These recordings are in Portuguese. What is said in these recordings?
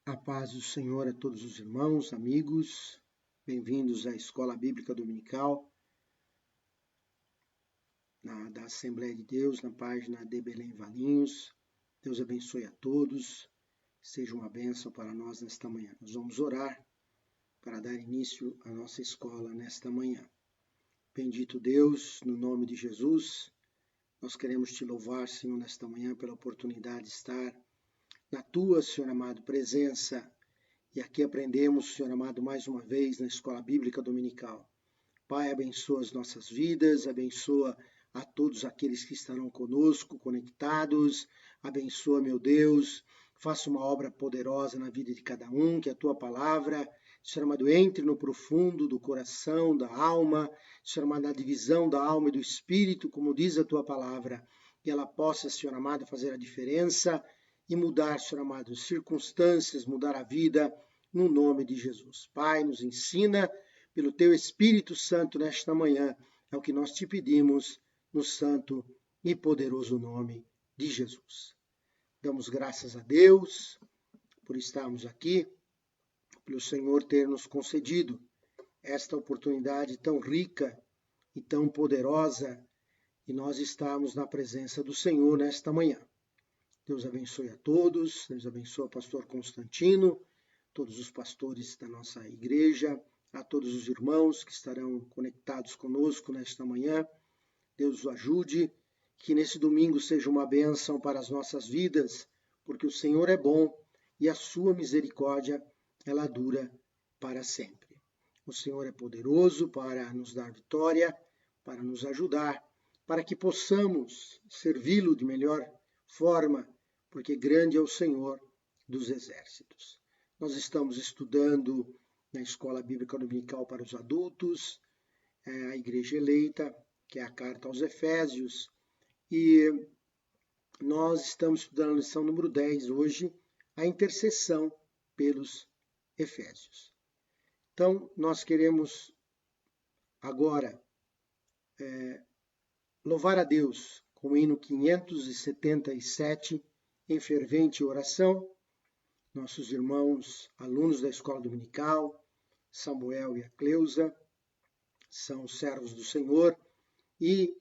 A paz do Senhor a todos os irmãos, amigos, bem-vindos à Escola Bíblica Dominical da Assembleia de Deus, na página de Belém Valinhos. Deus abençoe a todos, seja uma bênção para nós nesta manhã. Nós vamos orar para dar início à nossa escola nesta manhã. Bendito Deus, no nome de Jesus, nós queremos te louvar, Senhor, nesta manhã pela oportunidade de estar na tua, Senhor amado, presença. E aqui aprendemos, Senhor amado, mais uma vez na Escola Bíblica Dominical. Pai, abençoa as nossas vidas, abençoa a todos aqueles que estarão conosco, conectados. Abençoa, meu Deus, faça uma obra poderosa na vida de cada um, que a tua palavra, Senhor amado, entre no profundo do coração, da alma, Senhor amado, na divisão da alma e do espírito, como diz a tua palavra, que ela possa, Senhor amado, fazer a diferença e mudar, Senhor amado, circunstâncias, mudar a vida, no nome de Jesus. Pai, nos ensina pelo Teu Espírito Santo nesta manhã, é o que nós te pedimos, no santo e poderoso nome de Jesus. Damos graças a Deus por estarmos aqui, pelo Senhor ter nos concedido esta oportunidade tão rica e tão poderosa, e nós estamos na presença do Senhor nesta manhã. Deus abençoe a todos, Deus abençoe o pastor Constantino, todos os pastores da nossa igreja, a todos os irmãos que estarão conectados conosco nesta manhã. Deus os ajude, que nesse domingo seja uma bênção para as nossas vidas, porque o Senhor é bom e a sua misericórdia, ela dura para sempre. O Senhor é poderoso para nos dar vitória, para nos ajudar, para que possamos servi-lo de melhor forma, porque grande é o Senhor dos exércitos. Nós estamos estudando na Escola Bíblica Dominical para os adultos, a Igreja Eleita, que é a carta aos Efésios, e nós estamos estudando a lição número 10 hoje, a intercessão pelos Efésios. Então, nós queremos agora louvar a Deus com o hino 577, em fervente oração. Nossos irmãos, alunos da Escola Dominical, Samuel e a Cleusa, são servos do Senhor e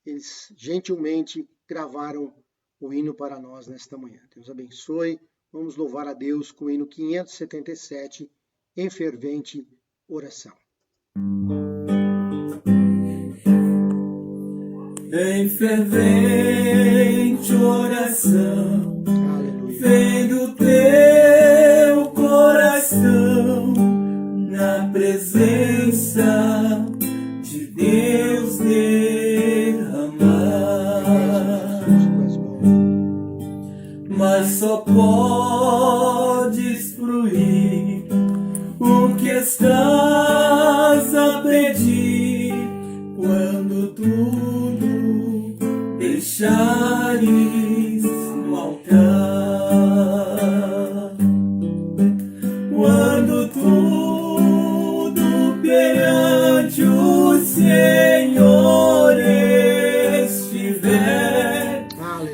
eles gentilmente gravaram o hino para nós nesta manhã. Deus abençoe. Vamos louvar a Deus com o hino 577, em fervente oração. Em fervente oração, vem do teu coração, na presença de Deus derramar. Mas só podes fruir o que estás a pedir quando tudo deixares no altar. Quando tudo perante o Senhor estiver,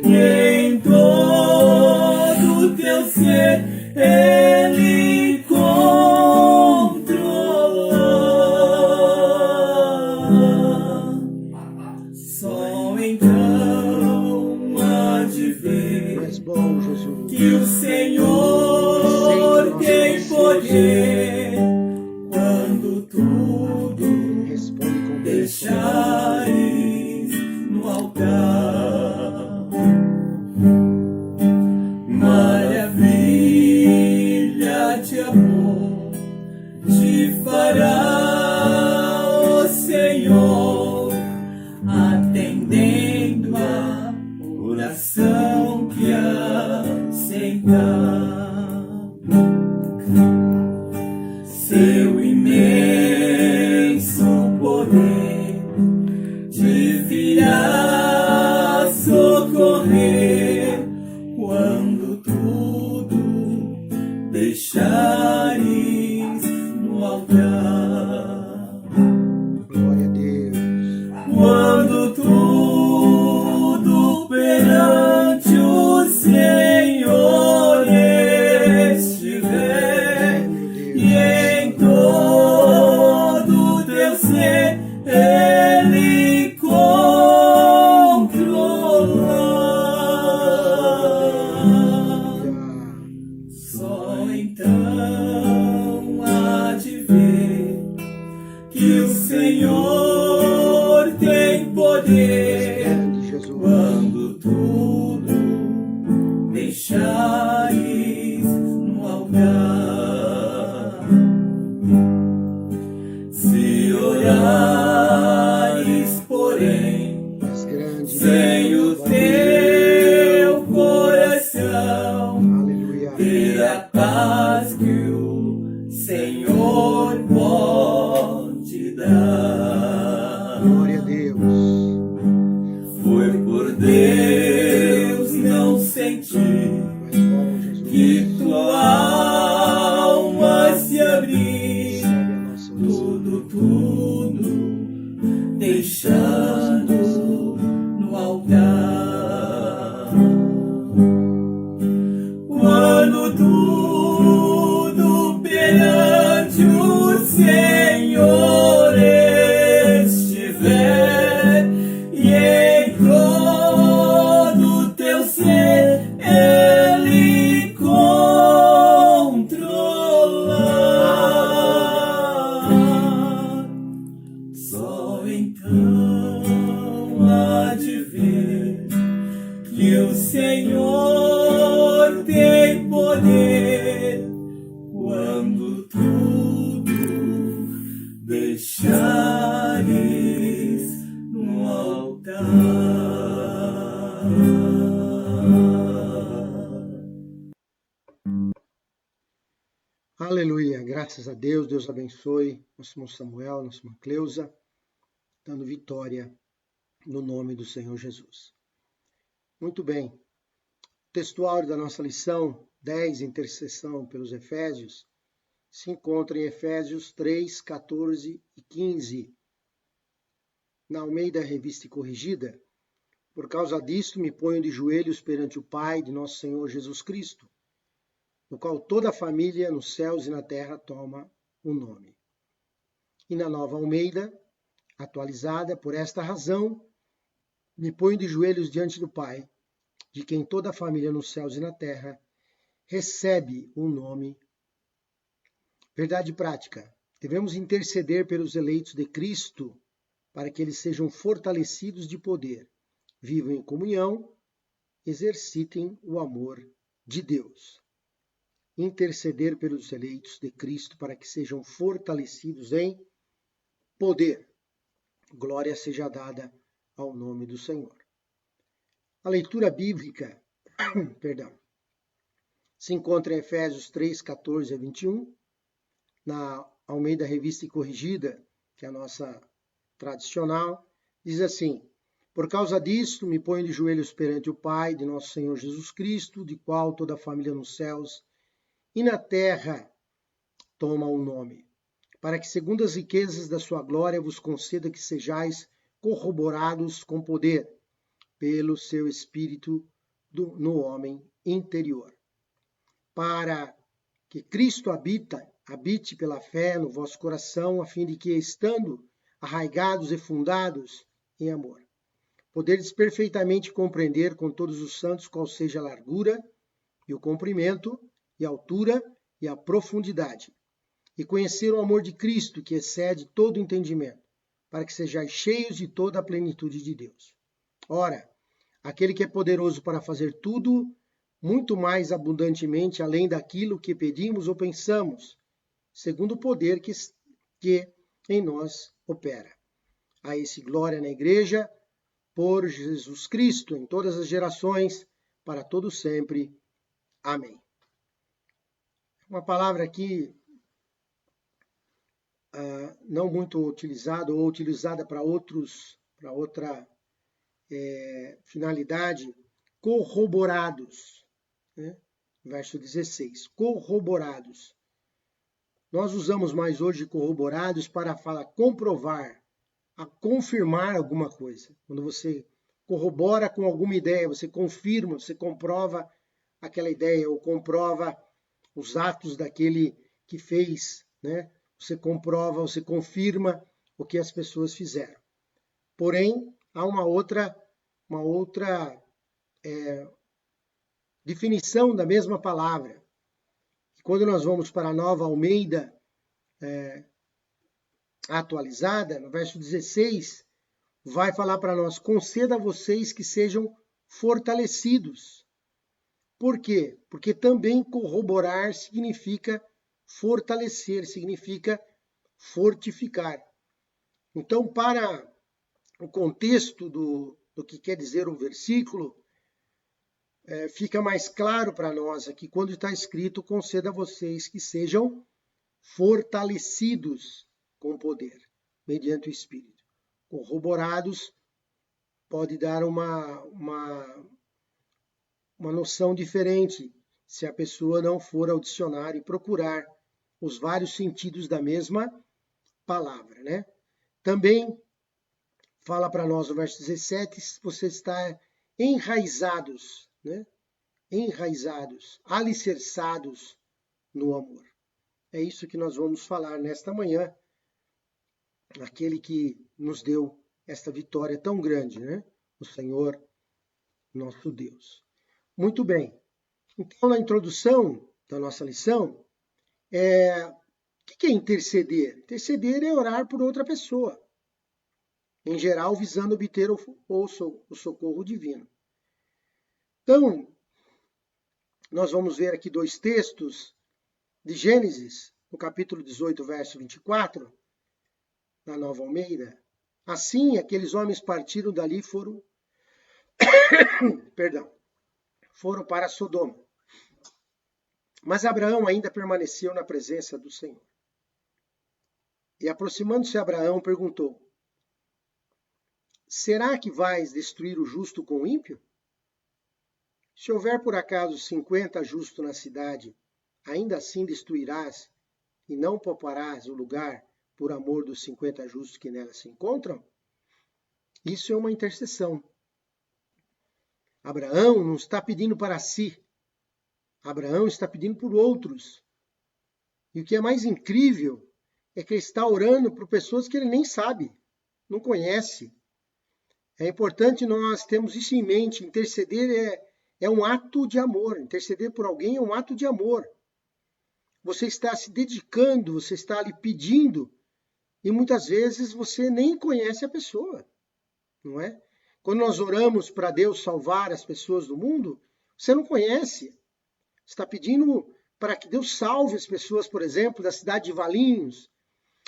e em todo o teu ser Ele controlar. Só então há de ver que o Senhor tem poder quando tudo deixares no altar. Maravilha de amor te fará o Senhor, atendendo a oração que aceitar. Seu imenso poder te virá socorrer quando tudo deixares no altar. Glória a Deus. Quando tudo perante o Senhor estiver, Senhor tem poder grande, Jesus. quando tudo deixares no altar. Se orares, porém, És grande, sem o Deus. teu coração, Aleluia. ter a paz que o Senhor pode dar. Glória a Deus. Foi por Deus não sentir Tu és bom, Jesus. que tua alma se abrir, Recebe a nossa oração. tudo deixando no altar. Quando tudo perante o Senhor estiver e em todo teu ser Ele controlar, só então há de ver que o Senhor tem poder quando tudo deixares no altar. Aleluia. Graças a Deus. Deus abençoe nosso irmão Samuel, nossa irmã Cleusa, dando vitória no nome do Senhor Jesus. Muito bem. O textuário da nossa lição 10, intercessão pelos Efésios, se encontra em Efésios 3, 14 e 15. Na Almeida Revista e Corrigida, por causa disto me ponho de joelhos perante o Pai de nosso Senhor Jesus Cristo, no qual toda a família nos céus e na terra toma o nome. E na Nova Almeida, atualizada, por esta razão, me ponho de joelhos diante do Pai, de quem toda a família nos céus e na terra recebe o nome. Verdade prática. Devemos interceder pelos eleitos de Cristo para que eles sejam fortalecidos de poder, vivam em comunhão, exercitem o amor de Deus. Interceder pelos eleitos de Cristo para que sejam fortalecidos em poder. Glória seja dada ao nome do Senhor. A leitura bíblica, se encontra em Efésios 3, 14 a 21, na Almeida Revista e Corrigida, que é a nossa tradicional, diz assim: por causa disto me ponho de joelhos perante o Pai de nosso Senhor Jesus Cristo, de qual toda a família nos céus e na terra toma o nome, para que, segundo as riquezas da sua glória, vos conceda que sejais corroborados com poder, pelo seu Espírito no homem interior, para que Cristo habite pela fé no vosso coração, a fim de que, estando arraigados e fundados em amor, poderdes perfeitamente compreender com todos os santos qual seja a largura e o comprimento e a altura e a profundidade, e conhecer o amor de Cristo, que excede todo entendimento, para que sejais cheios de toda a plenitude de Deus. Ora, aquele que é poderoso para fazer tudo, muito mais abundantemente, além daquilo que pedimos ou pensamos, segundo o poder que em nós opera. A esse glória na Igreja, por Jesus Cristo, em todas as gerações, para todo sempre. Amém. Uma palavra aqui não muito utilizada ou utilizada para outra finalidade, corroborados. Né? Verso 16, corroborados. Nós usamos mais hoje corroborados para falar comprovar, a confirmar alguma coisa. Quando você corrobora com alguma ideia, você confirma, você comprova aquela ideia ou comprova os atos daquele que fez, né? Você comprova, você confirma o que as pessoas fizeram. Porém, há uma outra definição da mesma palavra. Quando nós vamos para a Nova Almeida, atualizada, no verso 16, vai falar para nós: conceda a vocês que sejam fortalecidos. Por quê? Porque também corroborar significa fortalecer, significa fortificar. Então, para o contexto do que quer dizer o versículo, fica mais claro para nós aqui quando está escrito: conceda a vocês que sejam fortalecidos com poder, mediante o Espírito. Corroborados pode dar uma noção diferente se a pessoa não for ao dicionário e procurar os vários sentidos da mesma palavra, né? Também fala para nós no verso 17, você está enraizados, né? Enraizados, alicerçados no amor. É isso que nós vamos falar nesta manhã, aquele que nos deu esta vitória tão grande, né? O Senhor, nosso Deus. Muito bem. Então, na introdução da nossa lição, o que é interceder? Interceder é orar por outra pessoa, em geral visando obter o socorro divino. Então, nós vamos ver aqui 2 textos de Gênesis, no capítulo 18, verso 24, na Nova Almeida. Assim, aqueles homens partiram dali e foram para Sodoma. Mas Abraão ainda permaneceu na presença do Senhor. E aproximando-se Abraão, perguntou: será que vais destruir o justo com o ímpio? Se houver por acaso 50 justos na cidade, ainda assim destruirás e não pouparás o lugar por amor dos 50 justos que nela se encontram? Isso é uma intercessão. Abraão não está pedindo para si. Abraão está pedindo por outros. E o que é mais incrível é que ele está orando por pessoas que ele nem sabe, não conhece. É importante nós termos isso em mente. Interceder é um ato de amor. Interceder por alguém é um ato de amor. Você está se dedicando, você está ali pedindo, e muitas vezes você nem conhece a pessoa, não é? Quando nós oramos para Deus salvar as pessoas do mundo, você não conhece. Você está pedindo para que Deus salve as pessoas, por exemplo, da cidade de Valinhos,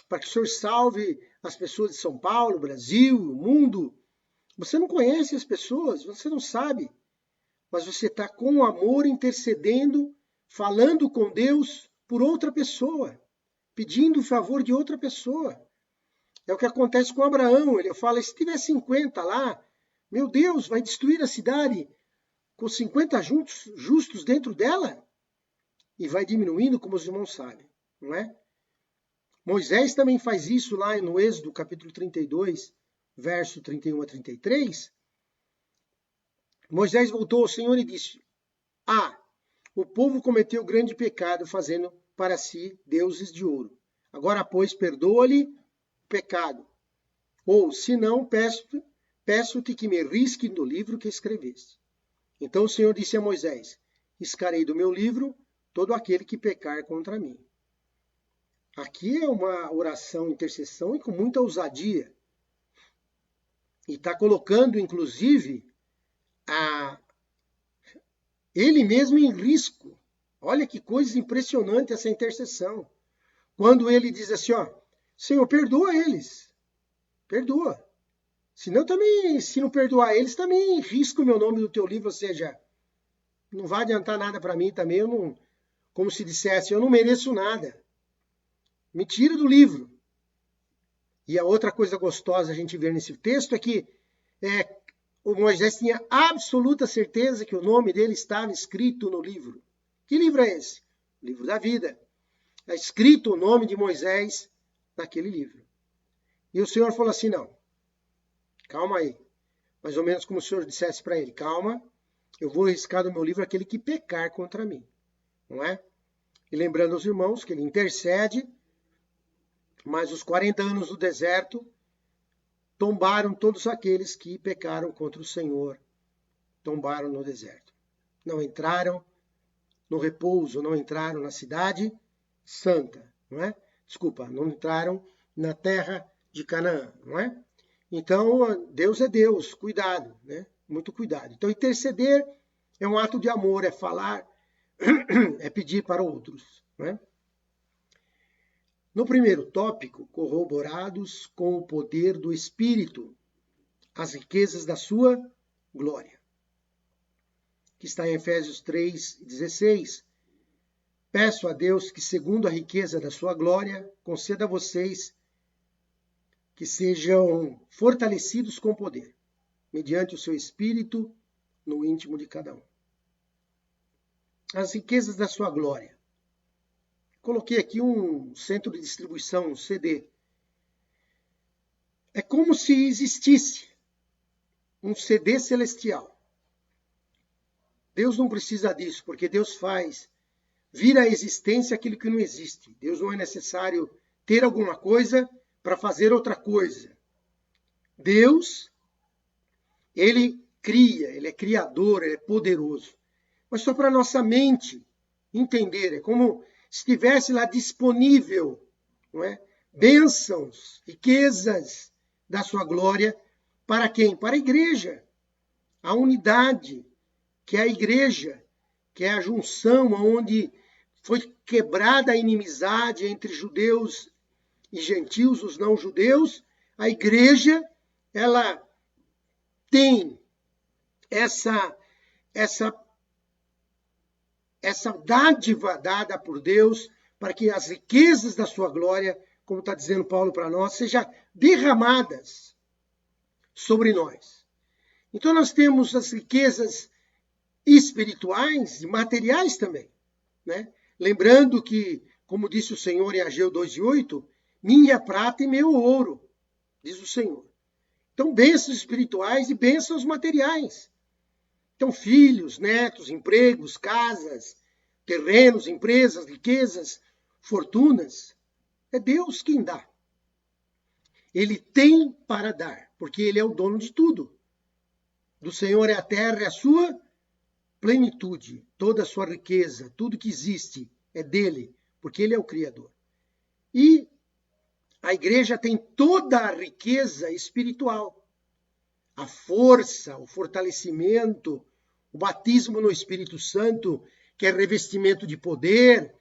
para que o Senhor salve as pessoas de São Paulo, Brasil, o mundo. Você não conhece as pessoas, você não sabe, mas você está com amor intercedendo, falando com Deus por outra pessoa, pedindo o favor de outra pessoa. É o que acontece com Abraão. Ele fala: se tiver 50 lá, meu Deus, vai destruir a cidade com 50 justos dentro dela? E vai diminuindo, como os irmãos sabem, não é? Moisés também faz isso lá no Êxodo, capítulo 32, verso 31 a 33. Moisés voltou ao Senhor e disse: o povo cometeu grande pecado, fazendo para si deuses de ouro. Agora, pois, perdoa-lhe o pecado. Ou, se não, peço-te que me risque do livro que escreveste. Então o Senhor disse a Moisés: riscarei do meu livro todo aquele que pecar contra mim. Aqui é uma oração, intercessão, e com muita ousadia. E está colocando, inclusive, ele mesmo em risco. Olha que coisa impressionante essa intercessão. Quando ele diz assim: Senhor, perdoa eles. Perdoa. Senão também, se não perdoar eles, também risco o meu nome do teu livro. Ou seja, não vai adiantar nada para mim também. Eu não, como se dissesse, eu não mereço nada. Me tira do livro. E a outra coisa gostosa a gente ver nesse texto é que o Moisés tinha absoluta certeza que o nome dele estava escrito no livro. Que livro é esse? O livro da vida. Está escrito o nome de Moisés naquele livro. E o Senhor falou assim: não, calma aí. Mais ou menos como o Senhor dissesse para ele: calma, eu vou riscar do meu livro aquele que pecar contra mim. Não é? E lembrando aos irmãos que ele intercede, mas os 40 anos do deserto tombaram todos aqueles que pecaram contra o Senhor. Tombaram no deserto. Não entraram no repouso, não entraram na cidade santa, não é? Desculpa, não entraram na terra de Canaã, não é? Então, Deus é Deus, cuidado, né? Muito cuidado. Então, interceder é um ato de amor, é falar, é pedir para outros, não é? No primeiro tópico, corroborados com o poder do Espírito, as riquezas da sua glória, que está em Efésios 3:16. Peço a Deus que, segundo a riqueza da sua glória, conceda a vocês que sejam fortalecidos com poder, mediante o seu Espírito no íntimo de cada um. As riquezas da sua glória. Coloquei aqui um centro de distribuição, um CD. É como se existisse um CD celestial. Deus não precisa disso, porque Deus faz vir à existência aquilo que não existe. Deus não é necessário ter alguma coisa para fazer outra coisa. Deus, ele cria, ele é criador, ele é poderoso. Mas só para a nossa mente entender, é como se estivesse lá disponível, não é? Bênçãos, riquezas da sua glória, para quem? Para a igreja, a unidade, que é a igreja, que é a junção onde foi quebrada a inimizade entre judeus e gentios, os não judeus. A igreja, ela tem essa dádiva dada por Deus para que as riquezas da sua glória, como está dizendo Paulo para nós, sejam derramadas sobre nós. Então nós temos as riquezas espirituais e materiais também, né? Lembrando que, como disse o Senhor em Ageu 2:8, minha prata e meu ouro, diz o Senhor. Então, bênçãos espirituais e bênçãos materiais. Então, filhos, netos, empregos, casas, terrenos, empresas, riquezas, fortunas, é Deus quem dá. Ele tem para dar, porque Ele é o dono de tudo. Do Senhor é a terra e a sua plenitude, toda a sua riqueza, tudo que existe é dele, porque Ele é o Criador. E a igreja tem toda a riqueza espiritual, a força, o fortalecimento, o batismo no Espírito Santo, que é revestimento de poder,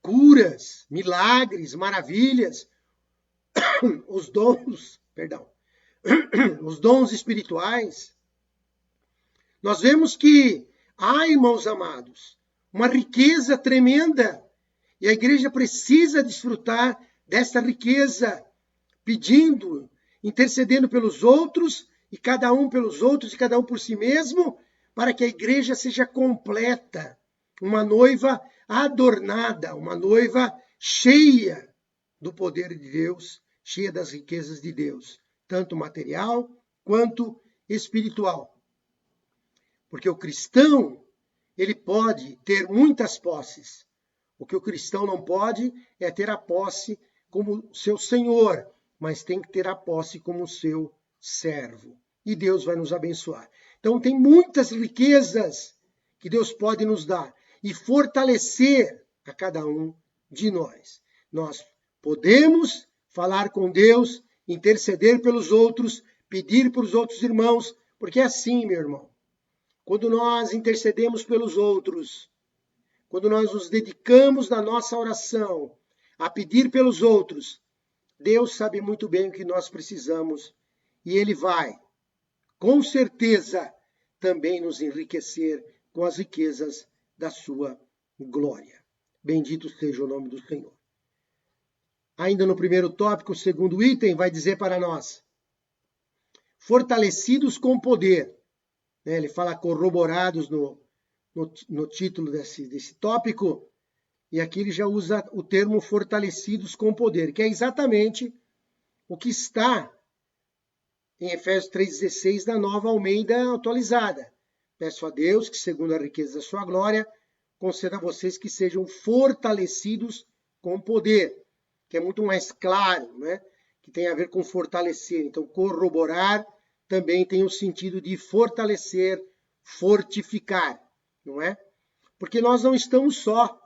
curas, milagres, maravilhas, os dons espirituais. Nós vemos que há, irmãos amados, uma riqueza tremenda, e a igreja precisa desfrutar dessa riqueza, pedindo, intercedendo pelos outros, e cada um pelos outros, e cada um por si mesmo, para que a igreja seja completa, uma noiva adornada, uma noiva cheia do poder de Deus, cheia das riquezas de Deus, tanto material quanto espiritual. Porque o cristão, ele pode ter muitas posses. O que o cristão não pode é ter a posse como seu senhor, mas tem que ter a posse como seu servo. E Deus vai nos abençoar. Então tem muitas riquezas que Deus pode nos dar e fortalecer a cada um de nós. Nós podemos falar com Deus, interceder pelos outros, pedir para os outros irmãos, porque é assim, meu irmão. Quando nós intercedemos pelos outros, quando nós nos dedicamos na nossa oração a pedir pelos outros, Deus sabe muito bem o que nós precisamos e Ele vai, com certeza, também nos enriquecer com as riquezas da sua glória. Bendito seja o nome do Senhor. Ainda no primeiro tópico, o segundo item vai dizer para nós, fortalecidos com poder. Ele fala corroborados no título desse tópico, e aqui ele já usa o termo fortalecidos com poder, que é exatamente o que está em Efésios 3,16 da Nova Almeida atualizada. Peço a Deus que, segundo a riqueza da sua glória, conceda a vocês que sejam fortalecidos com poder, que é muito mais claro, né? Que tem a ver com fortalecer. Então, corroborar também tem o sentido de fortalecer, fortificar, não é? Porque nós não estamos só.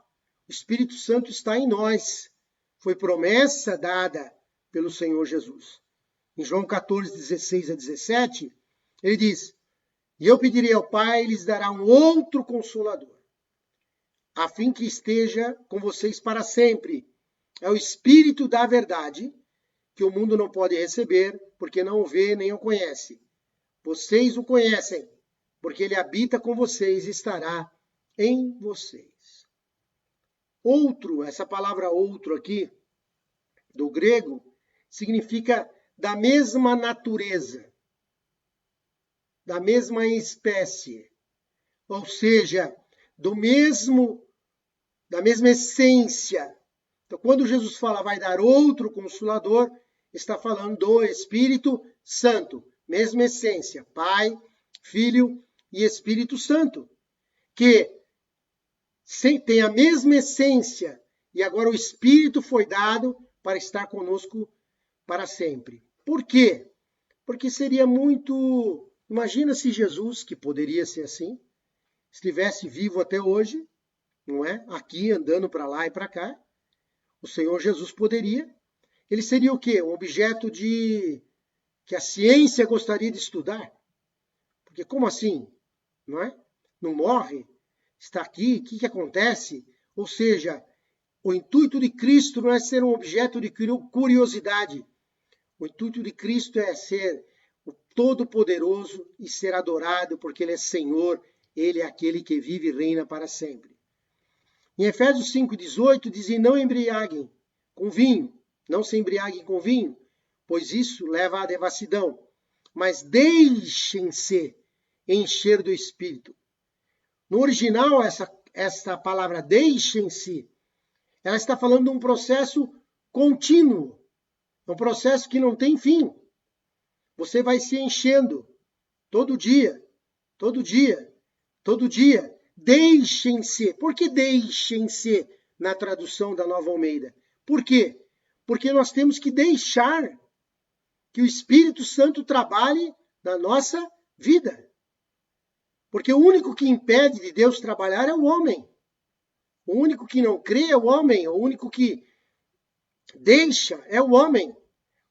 O Espírito Santo está em nós. Foi promessa dada pelo Senhor Jesus. Em João 14, 16 a 17, ele diz: e eu pedirei ao Pai, ele lhes dará um outro Consolador, a fim que esteja com vocês para sempre. É o Espírito da verdade, que o mundo não pode receber, porque não o vê nem o conhece. Vocês o conhecem, porque ele habita com vocês e estará em vocês. Outro, essa palavra outro aqui, do grego, significa da mesma natureza, da mesma espécie, ou seja, da mesma essência. Então, quando Jesus fala vai dar outro Consolador, está falando do Espírito Santo, mesma essência, Pai, Filho e Espírito Santo, que tem a mesma essência, e agora o Espírito foi dado para estar conosco para sempre. Por quê? Porque seria muito... Imagina se Jesus, que poderia ser assim, estivesse vivo até hoje, não é? Aqui, andando para lá e para cá. O Senhor Jesus poderia. Ele seria o quê? Um objeto que a ciência gostaria de estudar. Porque como assim? Não é? Não morre? Está aqui? O que acontece? Ou seja, o intuito de Cristo não é ser um objeto de curiosidade. O intuito de Cristo é ser o Todo-Poderoso e ser adorado, porque Ele é Senhor, Ele é aquele que vive e reina para sempre. Em Efésios 5,18 diz: não embriaguem com vinho, não se embriaguem com vinho, pois isso leva à devassidão, mas deixem-se encher do Espírito. No original, essa palavra deixem-se, ela está falando de um processo contínuo, um processo que não tem fim. Você vai se enchendo todo dia, todo dia, todo dia. Deixem-se. Por que deixem-se na tradução da Nova Almeida? Por quê? Porque nós temos que deixar que o Espírito Santo trabalhe na nossa vida. Porque o único que impede de Deus trabalhar é o homem. O único que não crê é o homem. O único que deixa é o homem.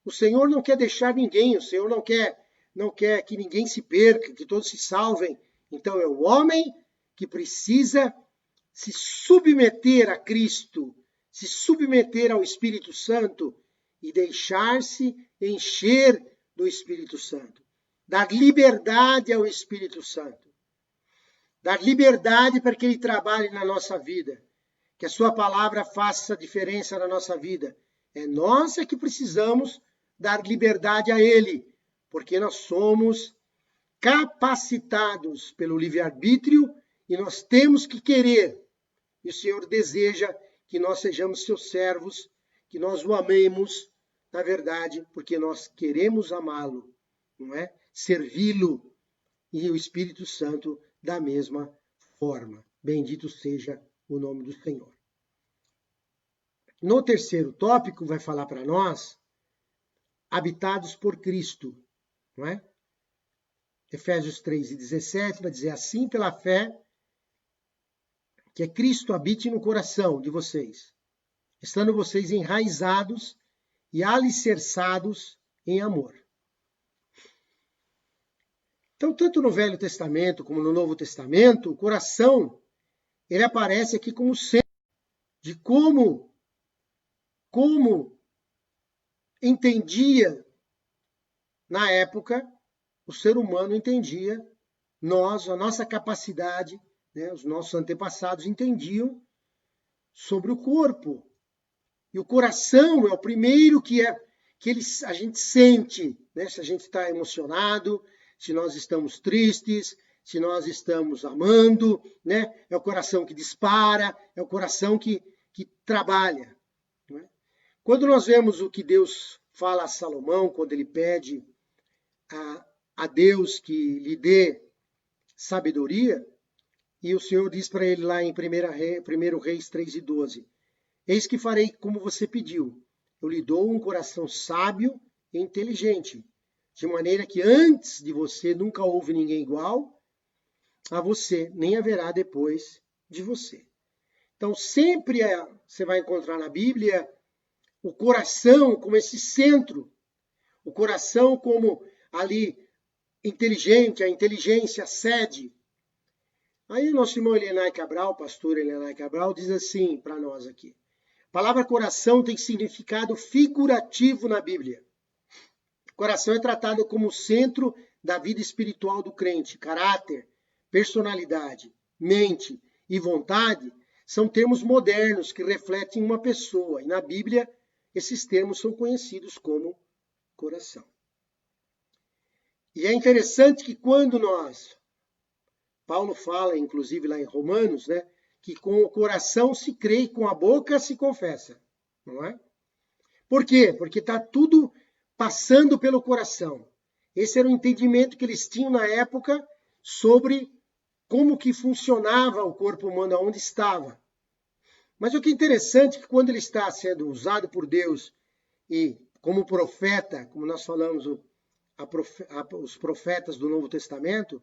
O Senhor não quer deixar ninguém. O Senhor não quer que ninguém se perca, que todos se salvem. Então é o homem que precisa se submeter a Cristo, se submeter ao Espírito Santo e deixar-se encher do Espírito Santo. Dar liberdade ao Espírito Santo. Dar liberdade para que Ele trabalhe na nossa vida. Que a Sua palavra faça diferença na nossa vida. É nós que precisamos dar liberdade a Ele, porque nós somos capacitados pelo livre-arbítrio e nós temos que querer. E o Senhor deseja que nós sejamos seus servos, que nós o amemos, na verdade, porque nós queremos amá-lo, não é? Servi-lo, e o Espírito Santo da mesma forma. Bendito seja o nome do Senhor. No terceiro tópico, vai falar para nós, habitados por Cristo, não é? Efésios 3:17 vai dizer: assim pela fé, que Cristo habite no coração de vocês, estando vocês enraizados e alicerçados em amor. Então, tanto no Velho Testamento como no Novo Testamento, o coração, ele aparece aqui como centro de como entendia, na época, o ser humano entendia, a nossa capacidade, né, os nossos antepassados entendiam sobre o corpo. E o coração é o primeiro que a gente sente, né, se a gente está emocionado, se nós estamos tristes, se nós estamos amando, né? É o coração que dispara, é o coração que trabalha. Né? Quando nós vemos o que Deus fala a Salomão, quando ele pede a Deus que lhe dê sabedoria, e o Senhor diz para ele lá em 1 Reis 3:12, eis que farei como você pediu, eu lhe dou um coração sábio e inteligente, de maneira que antes de você nunca houve ninguém igual a você, nem haverá depois de você. Então, sempre você vai encontrar na Bíblia o coração como esse centro, o coração como ali inteligente, a inteligência, a sede. Aí o nosso irmão Elenay Cabral, pastor Elenay Cabral, diz assim para nós aqui. A palavra coração tem significado figurativo na Bíblia. O coração é tratado como o centro da vida espiritual do crente. Caráter, personalidade, mente e vontade são termos modernos que refletem uma pessoa. E na Bíblia, esses termos são conhecidos como coração. E é interessante que quando Paulo fala, inclusive lá em Romanos, né, que com o coração se crê e com a boca se confessa, não é? Por quê? Porque está tudo passando pelo coração. Esse era o entendimento que eles tinham na época sobre como que funcionava o corpo humano, aonde estava. Mas o que é interessante é que quando ele está sendo usado por Deus e como profeta, como nós falamos, os profetas do Novo Testamento,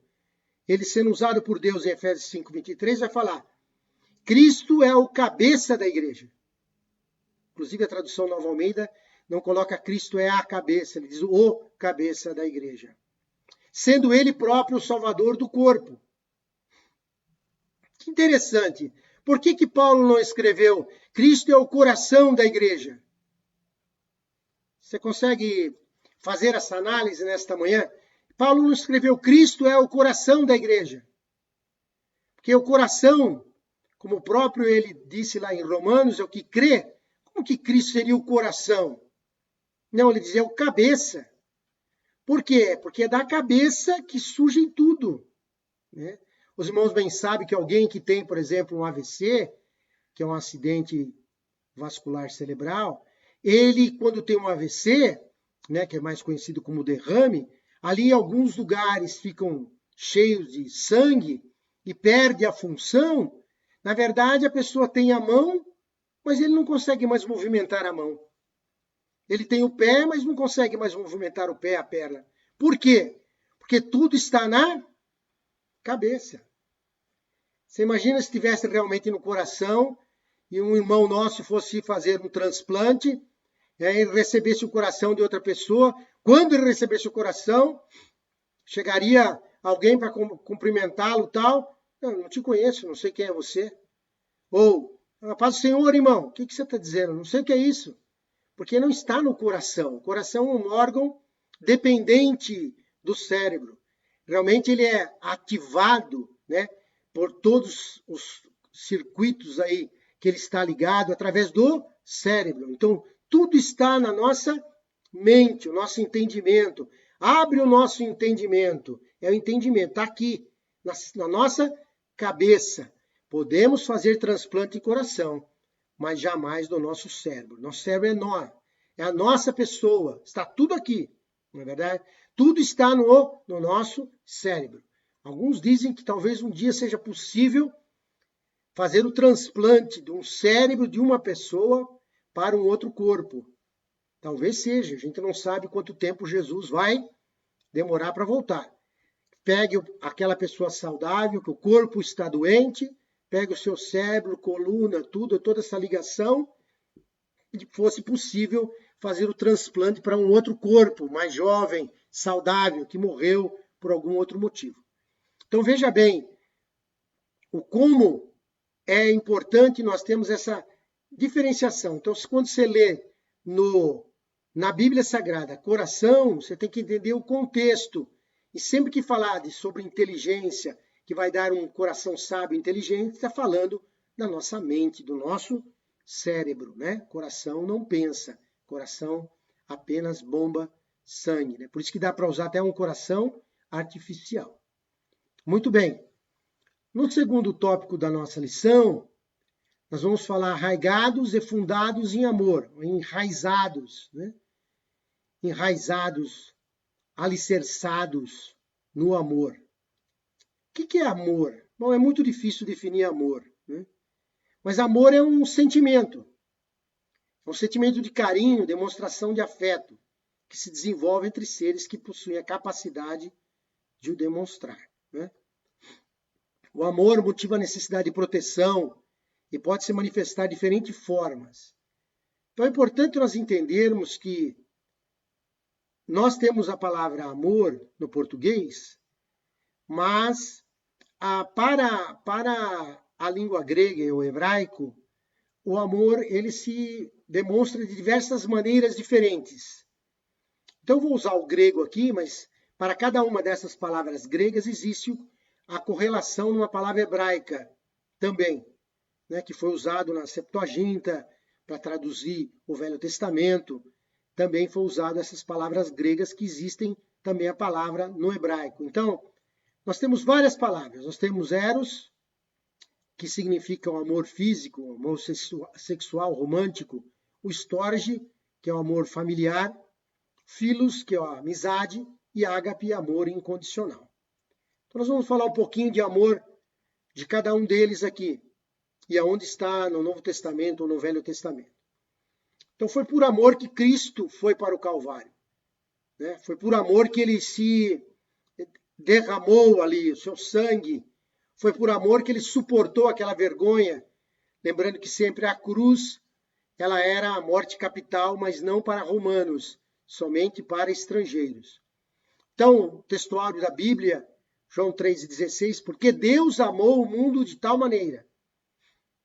ele sendo usado por Deus em Efésios 5:23, vai falar, Cristo é o cabeça da igreja. Inclusive a tradução Nova Almeida não coloca Cristo é a cabeça, ele diz o cabeça da igreja. Sendo ele próprio o salvador do corpo. Que interessante. Por que Paulo não escreveu Cristo é o coração da igreja? Você consegue fazer essa análise nesta manhã? Paulo não escreveu Cristo é o coração da igreja. Porque o coração, como o próprio ele disse lá em Romanos, é o que crê. Como que Cristo seria o coração? Não, ele dizia o cabeça. Por quê? Porque é da cabeça que surge tudo. Né? Os irmãos bem sabem que alguém que tem, por exemplo, um AVC, que é um acidente vascular cerebral, ele, quando tem um AVC, né, que é mais conhecido como derrame, ali alguns lugares ficam cheios de sangue e perde a função. Na verdade, a pessoa tem a mão, mas ele não consegue mais movimentar a mão. Ele tem o pé, mas não consegue mais movimentar o pé, a perna. Por quê? Porque tudo está na cabeça. Você imagina se estivesse realmente no coração e um irmão nosso fosse fazer um transplante, ele recebesse o coração de outra pessoa. Quando ele recebesse o coração, chegaria alguém para cumprimentá-lo e tal. Não te conheço, não sei quem é você. Ou, paz do Senhor, irmão, o que você está dizendo? Não sei o que é isso. Porque não está no coração. O coração é um órgão dependente do cérebro. Realmente ele é ativado, né, por todos os circuitos aí que ele está ligado através do cérebro. Então, tudo está na nossa mente, o nosso entendimento. Abre o nosso entendimento. É o entendimento, está aqui, na nossa cabeça. Podemos fazer transplante de coração, mas jamais do nosso cérebro. Nosso cérebro é enorme. É a nossa pessoa. Está tudo aqui, não é verdade? Tudo está no nosso cérebro. Alguns dizem que talvez um dia seja possível fazer o transplante de um cérebro de uma pessoa para um outro corpo. Talvez seja. A gente não sabe quanto tempo Jesus vai demorar para voltar. Pegue aquela pessoa saudável, que o corpo está doente, pegue o seu cérebro, coluna, tudo, toda essa ligação, e fosse possível fazer o transplante para um outro corpo, mais jovem, saudável, que morreu por algum outro motivo. Então veja bem, o como é importante nós termos essa diferenciação. Então, quando você lê na Bíblia Sagrada, coração, você tem que entender o contexto. E sempre que falar sobre inteligência, que vai dar um coração sábio e inteligente, está falando da nossa mente, do nosso cérebro, né? Coração não pensa, coração apenas bomba sangue, né? Por isso que dá para usar até um coração artificial. Muito bem. No segundo tópico da nossa lição, nós vamos falar arraigados e fundados em amor, enraizados, né? Enraizados, alicerçados no amor. O que é amor? Bom, é muito difícil definir amor, né? Mas amor é um sentimento. É um sentimento de carinho, demonstração de afeto, que se desenvolve entre seres que possuem a capacidade de o demonstrar, né? O amor motiva a necessidade de proteção e pode se manifestar de diferentes formas. Então é importante nós entendermos que nós temos a palavra amor no português, mas para a língua grega e o hebraico, o amor ele se demonstra de diversas maneiras diferentes. Então, eu vou usar o grego aqui, mas para cada uma dessas palavras gregas existe a correlação numa palavra hebraica também, né, que foi usado na Septuaginta para traduzir o Velho Testamento. Também foi usado essas palavras gregas que existem também a palavra no hebraico. Então, nós temos várias palavras. Nós temos eros, que significa o amor físico, o amor sexual, romântico. O storge, que é o amor familiar. Philos, que é a amizade. E ágape, amor incondicional. Então, nós vamos falar um pouquinho de amor de cada um deles aqui. E aonde está no Novo Testamento ou no Velho Testamento. Então, foi por amor que Cristo foi para o Calvário. Né? Foi por amor que ele se derramou ali, o seu sangue. Foi por amor que ele suportou aquela vergonha. Lembrando que sempre a cruz, ela era a morte capital, mas não para romanos, somente para estrangeiros. Então, o textuário da Bíblia, João 3,16, porque Deus amou o mundo de tal maneira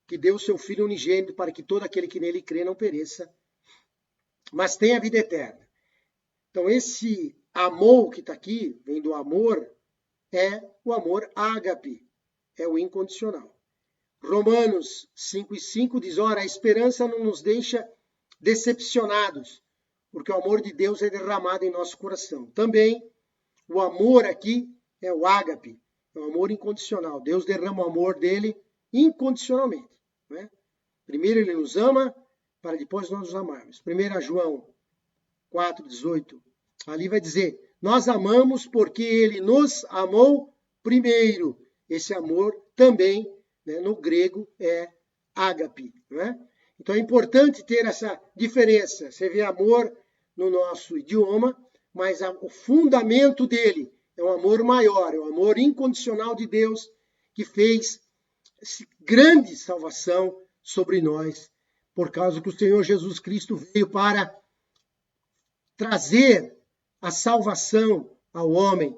que deu o seu Filho unigênito para que todo aquele que nele crê não pereça, mas tenha a vida eterna. Então, esse amor que está aqui, vem do amor, é o amor ágape, é o incondicional. Romanos 5,5 diz, ora, a esperança não nos deixa decepcionados, porque o amor de Deus é derramado em nosso coração. Também, o amor aqui é o ágape, é o amor incondicional. Deus derrama o amor dele incondicionalmente. Né? Primeiro ele nos ama, para depois nós nos amarmos. 1 João 4,18, ali vai dizer, nós amamos porque ele nos amou primeiro. Esse amor também, né, no grego, é ágape. Né? Então é importante ter essa diferença. Você vê amor no nosso idioma, mas o fundamento dele é um amor maior, é o amor incondicional de Deus que fez grande salvação sobre nós, por causa que o Senhor Jesus Cristo veio para trazer a salvação ao homem,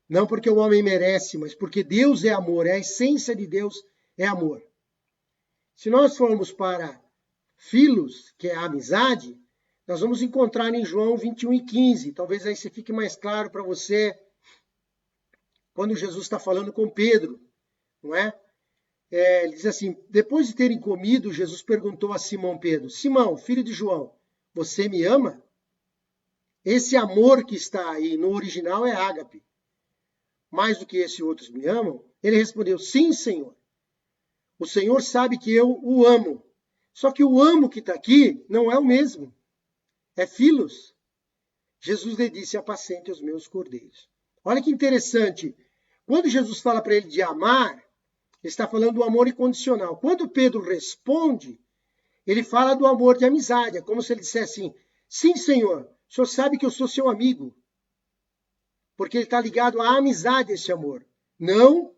não porque o homem merece, mas porque Deus é amor, a essência de Deus é amor. Se nós formos para Philos, que é a amizade, nós vamos encontrar em João 21:15, talvez aí fique mais claro para você, quando Jesus está falando com Pedro, não é? Ele diz assim, depois de terem comido, Jesus perguntou a Simão Pedro, Simão, filho de João, você me ama? Esse amor que está aí no original é ágape. Mais do que esses outros me amam? Ele respondeu, sim, Senhor. O Senhor sabe que eu o amo. Só que o amo que está aqui não é o mesmo. É Philos. Jesus lhe disse, apacente os meus cordeiros. Olha que interessante. Quando Jesus fala para ele de amar, ele está falando do amor incondicional. Quando Pedro responde, ele fala do amor de amizade. É como se ele dissesse assim, sim, Senhor, o Senhor sabe que eu sou seu amigo. Porque ele está ligado à amizade, esse amor. Não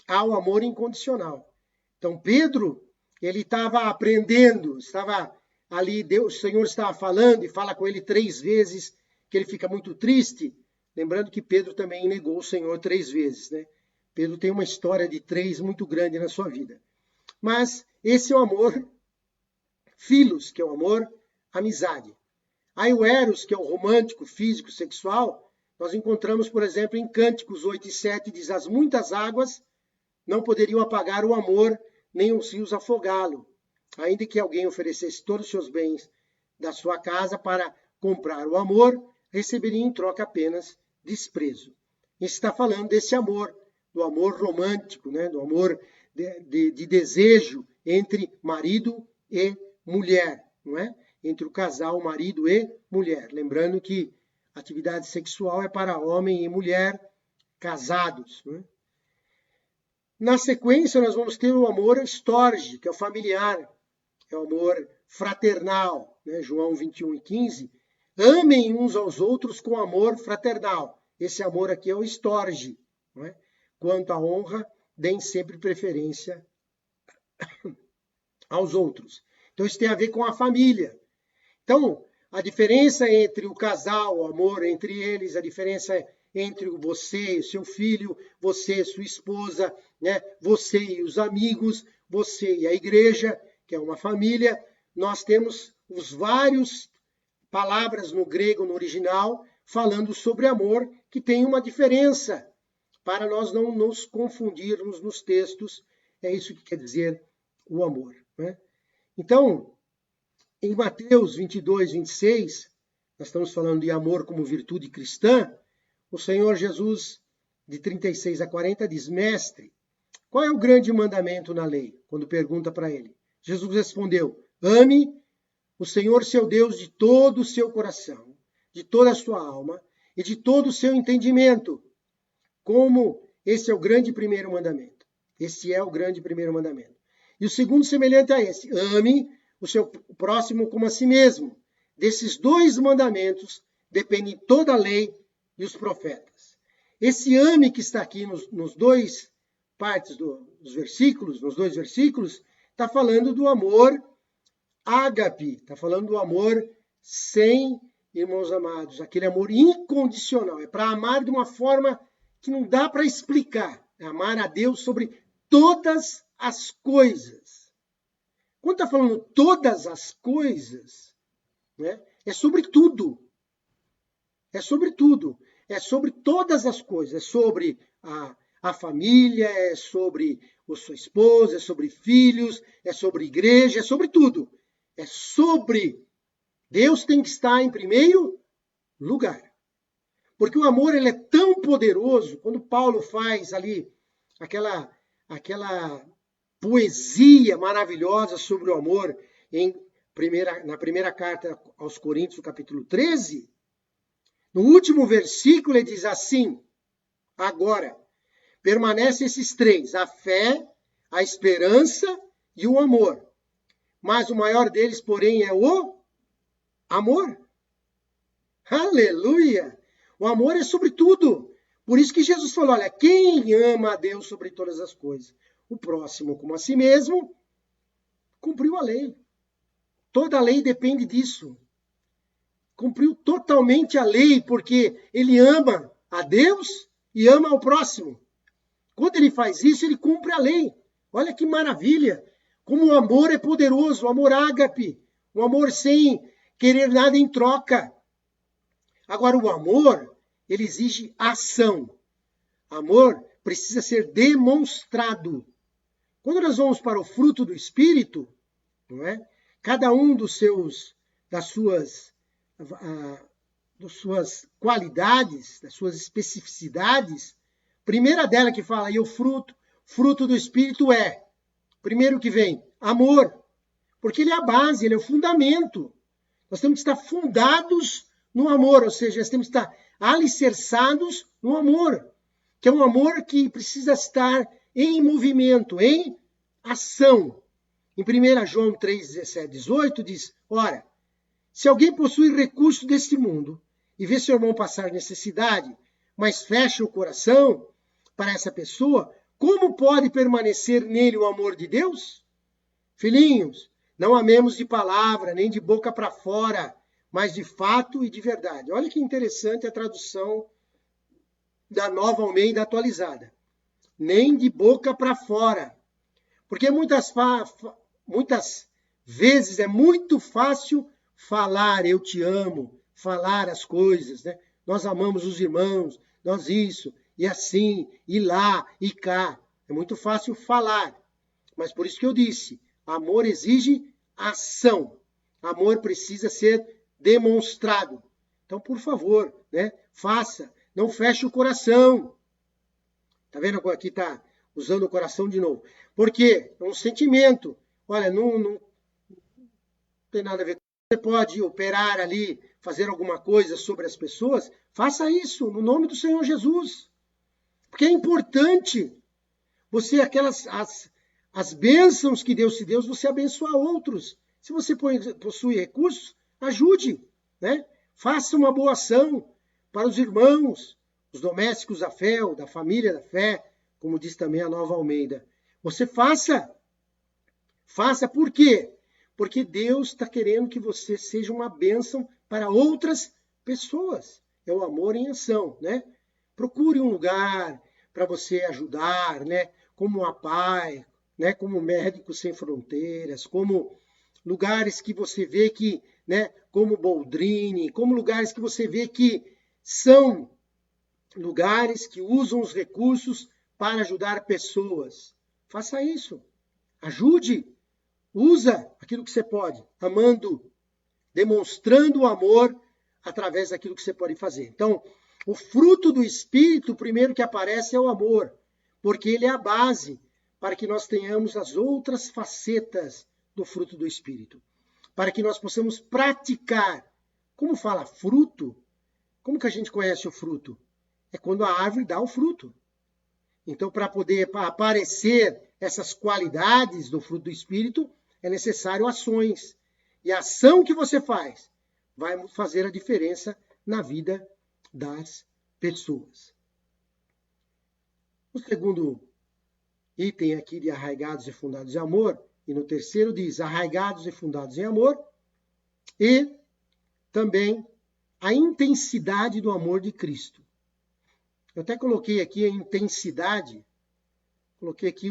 ao amor incondicional. Então, Pedro, ele estava aprendendo, estava ali, Deus, o Senhor estava falando e fala com ele 3 vezes, que ele fica muito triste. Lembrando que Pedro também negou o Senhor 3 vezes, né? Pedro tem uma história de 3 muito grande na sua vida. Mas esse é o amor Philos, que é o amor amizade. Aí o eros, que é o romântico, físico, sexual, nós encontramos, por exemplo, em Cânticos 8:7, diz, as muitas águas não poderiam apagar o amor, nem os rios afogá-lo. Ainda que alguém oferecesse todos os seus bens da sua casa para comprar o amor, receberia em troca apenas desprezo. Isso está falando desse amor, do amor romântico, né? Do amor de desejo entre marido e mulher, não é? Entre o casal, marido e mulher. Lembrando que a atividade sexual é para homem e mulher casados. Não é? Na sequência, nós vamos ter o amor storge, que é o familiar, é o amor fraternal, né? João 21:15. Amem uns aos outros com amor fraternal. Esse amor aqui é o storge. Não é? Quanto à honra, deem sempre preferência aos outros. Então, isso tem a ver com a família. Então, a diferença entre o casal, o amor entre eles, a diferença entre você e seu filho, você e sua esposa, né? Você e os amigos, você e a igreja, que é uma família. Nós temos os vários palavras no grego, no original, falando sobre amor, que tem uma diferença, para nós não nos confundirmos nos textos. É isso que quer dizer o amor, né? Então, em Mateus 22, 26, nós estamos falando de amor como virtude cristã. O Senhor Jesus, de 36 a 40, diz: Mestre, qual é o grande mandamento na lei? Quando pergunta para ele. Jesus respondeu: ame o Senhor seu Deus de todo o seu coração, de toda a sua alma e de todo o seu entendimento. Como esse é o grande primeiro mandamento. Esse é o grande primeiro mandamento. E o segundo semelhante a esse: ame o seu próximo como a si mesmo. Desses dois mandamentos depende toda a lei e os profetas. Esse ame que está aqui nos dois partes dos versículos, nos dois versículos, está falando do amor ágape, está falando do amor sem, irmãos amados, aquele amor incondicional. É para amar de uma forma que não dá para explicar. É amar a Deus sobre todas as coisas. Quando está falando todas as coisas, né, é sobre tudo. É sobre tudo. É sobre todas as coisas. É sobre a família, é sobre a sua esposa, é sobre filhos, é sobre igreja, é sobre tudo. É sobre. Deus tem que estar em primeiro lugar. Porque o amor ele é tão poderoso, quando Paulo faz ali aquela poesia maravilhosa sobre o amor na primeira carta aos Coríntios, capítulo 13, no último versículo ele diz assim: agora, permanecem esses três, a fé, a esperança e o amor. Mas o maior deles, porém, é o amor. Aleluia! O amor é sobre tudo. Por isso que Jesus falou, olha, quem ama a Deus sobre todas as coisas, o próximo como a si mesmo, cumpriu a lei. Toda a lei depende disso. Cumpriu totalmente a lei, porque ele ama a Deus e ama ao próximo. Quando ele faz isso, ele cumpre a lei. Olha que maravilha! Como o amor é poderoso, o amor ágape, o amor sem querer nada em troca. Agora, o amor, ele exige ação. Amor precisa ser demonstrado. Quando nós vamos para o fruto do Espírito, não é? Cada um das suas qualidades, das suas especificidades, primeira dela que fala, e o fruto do Espírito é, primeiro que vem, amor. Porque ele é a base, ele é o fundamento. Nós temos que estar fundados no amor, ou seja, nós temos que estar alicerçados no amor, que é um amor que precisa estar em movimento, em ação. Em 1 João 3, 17, 18, diz, ora, se alguém possui recursos deste mundo e vê seu irmão passar necessidade, mas fecha o coração para essa pessoa, como pode permanecer nele o amor de Deus? Filhinhos, não amemos de palavra, nem de boca para fora, mas de fato e de verdade. Olha que interessante a tradução da Nova Almeida atualizada. Nem de boca para fora. Porque muitas vezes é muito fácil falar eu te amo, falar as coisas, né? Nós amamos os irmãos, nós isso, e assim, e lá, e cá. É muito fácil falar. Mas por isso que eu disse, amor exige ação. Amor precisa ser demonstrado. Então, por favor, né? Faça. Não feche o coração. Tá vendo? Aqui está usando o coração de novo. Porque é um sentimento. Olha, não tem nada a ver. Você pode operar ali, fazer alguma coisa sobre as pessoas. Faça isso no nome do Senhor Jesus. Porque é importante você, as bênçãos que Deus te deu, você abençoar outros. Se você possui recursos, ajude, né? Faça uma boa ação para os irmãos, os domésticos da fé, ou da família da fé, como diz também a Nova Almeida. Você faça. Faça por quê? Porque Deus está querendo que você seja uma bênção para outras pessoas. É o amor em ação, né? Procure um lugar para você ajudar, né? Como a PAI, né? Como Médicos Sem Fronteiras, como lugares que você vê que, né? Como Boldrini, como lugares que você vê que são lugares que usam os recursos para ajudar pessoas. Faça isso. Ajude. Usa aquilo que você pode, amando, demonstrando o amor através daquilo que você pode fazer. Então, o fruto do Espírito, o primeiro que aparece é o amor, porque ele é a base para que nós tenhamos as outras facetas do fruto do Espírito, para que nós possamos praticar. Como fala fruto? Como que a gente conhece o fruto? É quando a árvore dá o fruto. Então, para poder aparecer essas qualidades do fruto do Espírito, é necessário ações. E a ação que você faz vai fazer a diferença na vida das pessoas. O segundo item aqui de arraigados e fundados em amor, e no terceiro diz arraigados e fundados em amor, e também a intensidade do amor de Cristo. Eu até coloquei aqui a intensidade, coloquei aqui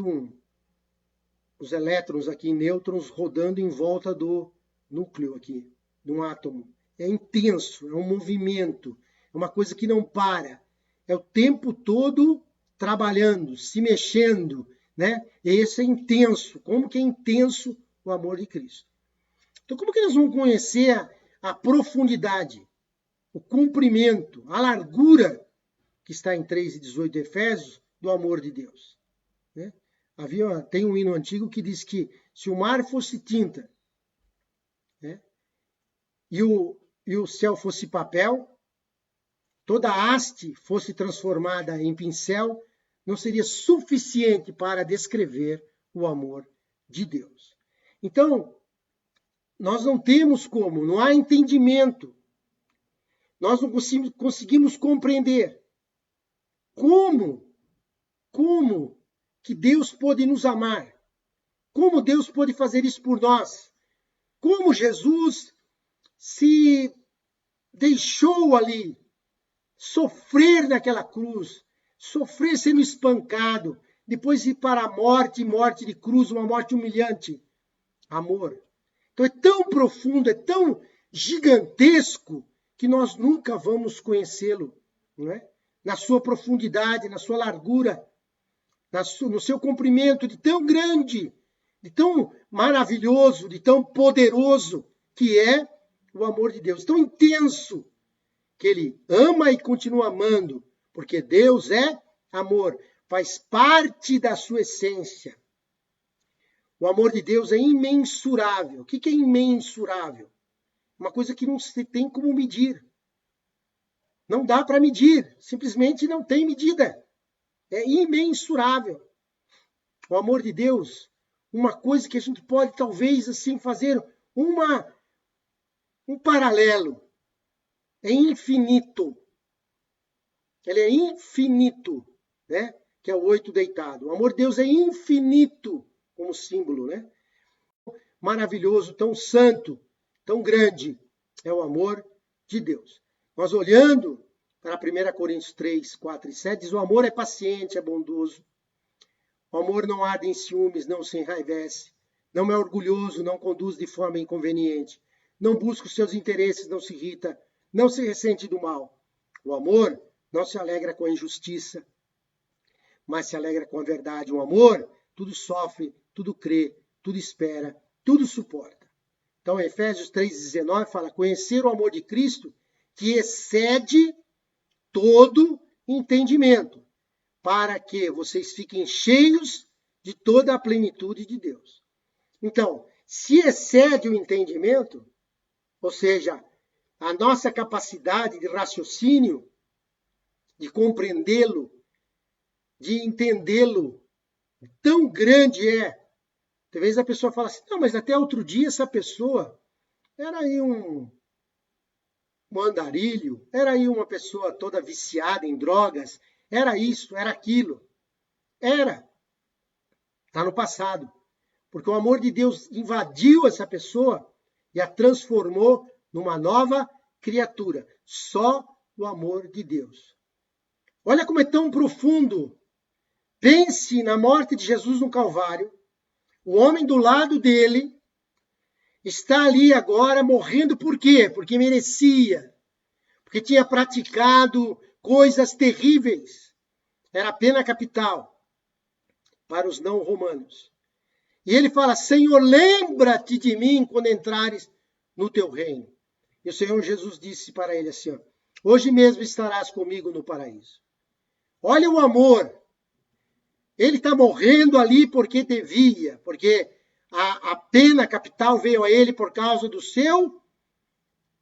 os elétrons aqui, nêutrons, rodando em volta do núcleo aqui, de um átomo. É intenso, é um movimento, é uma coisa que não para. É o tempo todo trabalhando, se mexendo, né? Esse é intenso. Como que é intenso o amor de Cristo? Então, como que nós vamos conhecer a profundidade, o comprimento, a largura que está em 3:18 de Efésios, do amor de Deus? Né? Tem um hino antigo que diz que se o mar fosse tinta, né, e o céu fosse papel, toda a haste fosse transformada em pincel, não seria suficiente para descrever o amor de Deus. Então, nós não temos como, não há entendimento. Nós não conseguimos compreender como que Deus pôde nos amar, como Deus pôde fazer isso por nós, como Jesus se deixou ali sofrer naquela cruz, sofrer sendo espancado, depois ir para a morte de cruz, uma morte humilhante. Amor. Então é tão profundo, é tão gigantesco, que nós nunca vamos conhecê-lo, não é? Na sua profundidade, na sua largura, no seu comprimento, de tão grande, de tão maravilhoso, de tão poderoso que é o amor de Deus, tão intenso, que ele ama e continua amando, porque Deus é amor, faz parte da sua essência. O amor de Deus é imensurável. O que é imensurável? Uma coisa que não se tem como medir. Não dá para medir, simplesmente não tem medida. É imensurável. O amor de Deus, uma coisa que a gente pode talvez assim fazer um paralelo. É infinito. Ele é infinito, né? Que é o 8 deitado. O amor de Deus é infinito como símbolo, né? Maravilhoso, tão santo, tão grande é o amor de Deus. Nós olhando para 1 Coríntios 3, 4 e 7, diz: o amor é paciente, é bondoso. O amor não arde em ciúmes, não se enraivece. Não é orgulhoso, não conduz de forma inconveniente. Não busca os seus interesses, não se irrita, não se ressente do mal. O amor não se alegra com a injustiça, mas se alegra com a verdade. O amor tudo sofre, tudo crê, tudo espera, tudo suporta. Então, Efésios 3,19 fala: conhecer o amor de Cristo, que excede todo entendimento, para que vocês fiquem cheios de toda a plenitude de Deus. Então, se excede o entendimento, ou seja, a nossa capacidade de raciocínio, de compreendê-lo, de entendê-lo, tão grande é. Talvez a pessoa fala assim: não, mas até outro dia essa pessoa era aí um andarilho, era aí uma pessoa toda viciada em drogas, era isso, era aquilo. Era. Está no passado. Porque o amor de Deus invadiu essa pessoa e a transformou numa nova criatura. Só o amor de Deus. Olha como é tão profundo. Pense na morte de Jesus no Calvário. O homem do lado dele está ali agora morrendo por quê? Porque merecia. Porque tinha praticado coisas terríveis. Era a pena capital para os não romanos. E ele fala, Senhor, lembra-te de mim quando entrares no teu reino. E o Senhor Jesus disse para ele assim, ó, hoje mesmo estarás comigo no paraíso. Olha o amor. Ele está morrendo ali porque devia, porque a pena capital veio a ele por causa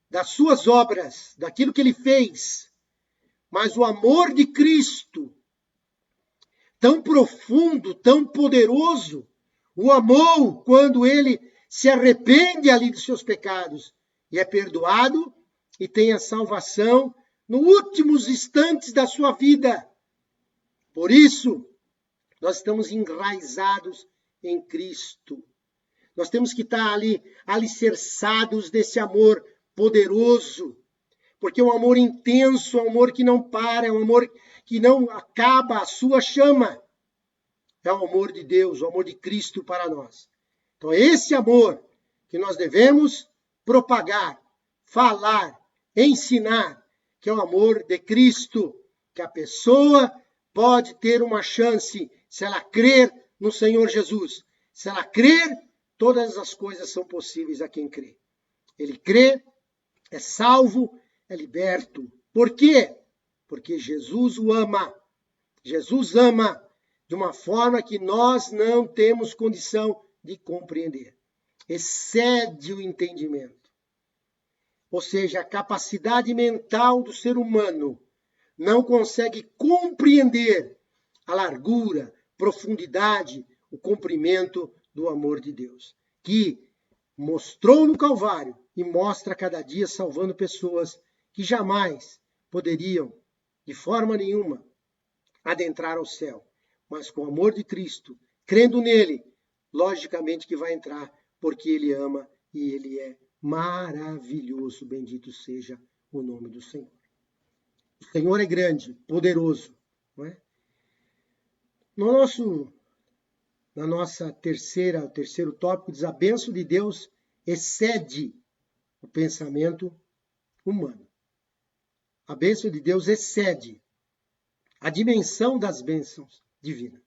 das suas obras, daquilo que ele fez. Mas o amor de Cristo, tão profundo, tão poderoso, o amou quando ele se arrepende ali dos seus pecados e é perdoado e tem a salvação nos últimos instantes da sua vida. Por isso, nós estamos enraizados em Cristo. Nós temos que estar ali alicerçados desse amor poderoso, porque é um amor intenso, é um amor que não para, é um amor que não acaba a sua chama. É o amor de Deus, o amor de Cristo para nós. Então é esse amor que nós devemos propagar, falar, ensinar, que é o amor de Cristo, que a pessoa pode ter uma chance se ela crer no Senhor Jesus. Se ela crer, todas as coisas são possíveis a quem crê. Ele crê, é salvo, é liberto. Por quê? Porque Jesus o ama. Jesus ama de uma forma que nós não temos condição de compreender. Excede o entendimento. Ou seja, a capacidade mental do ser humano não consegue compreender a largura, profundidade, o comprimento do amor de Deus, que mostrou no Calvário e mostra cada dia salvando pessoas que jamais poderiam, de forma nenhuma, adentrar ao céu. Mas com o amor de Cristo, crendo nele, logicamente que vai entrar, porque ele ama e ele é maravilhoso. Bendito seja o nome do Senhor. O Senhor é grande, poderoso. Não é? Na nossa terceiro tópico, diz a bênção de Deus excede o pensamento humano. A bênção de Deus excede a dimensão das bênçãos divinas.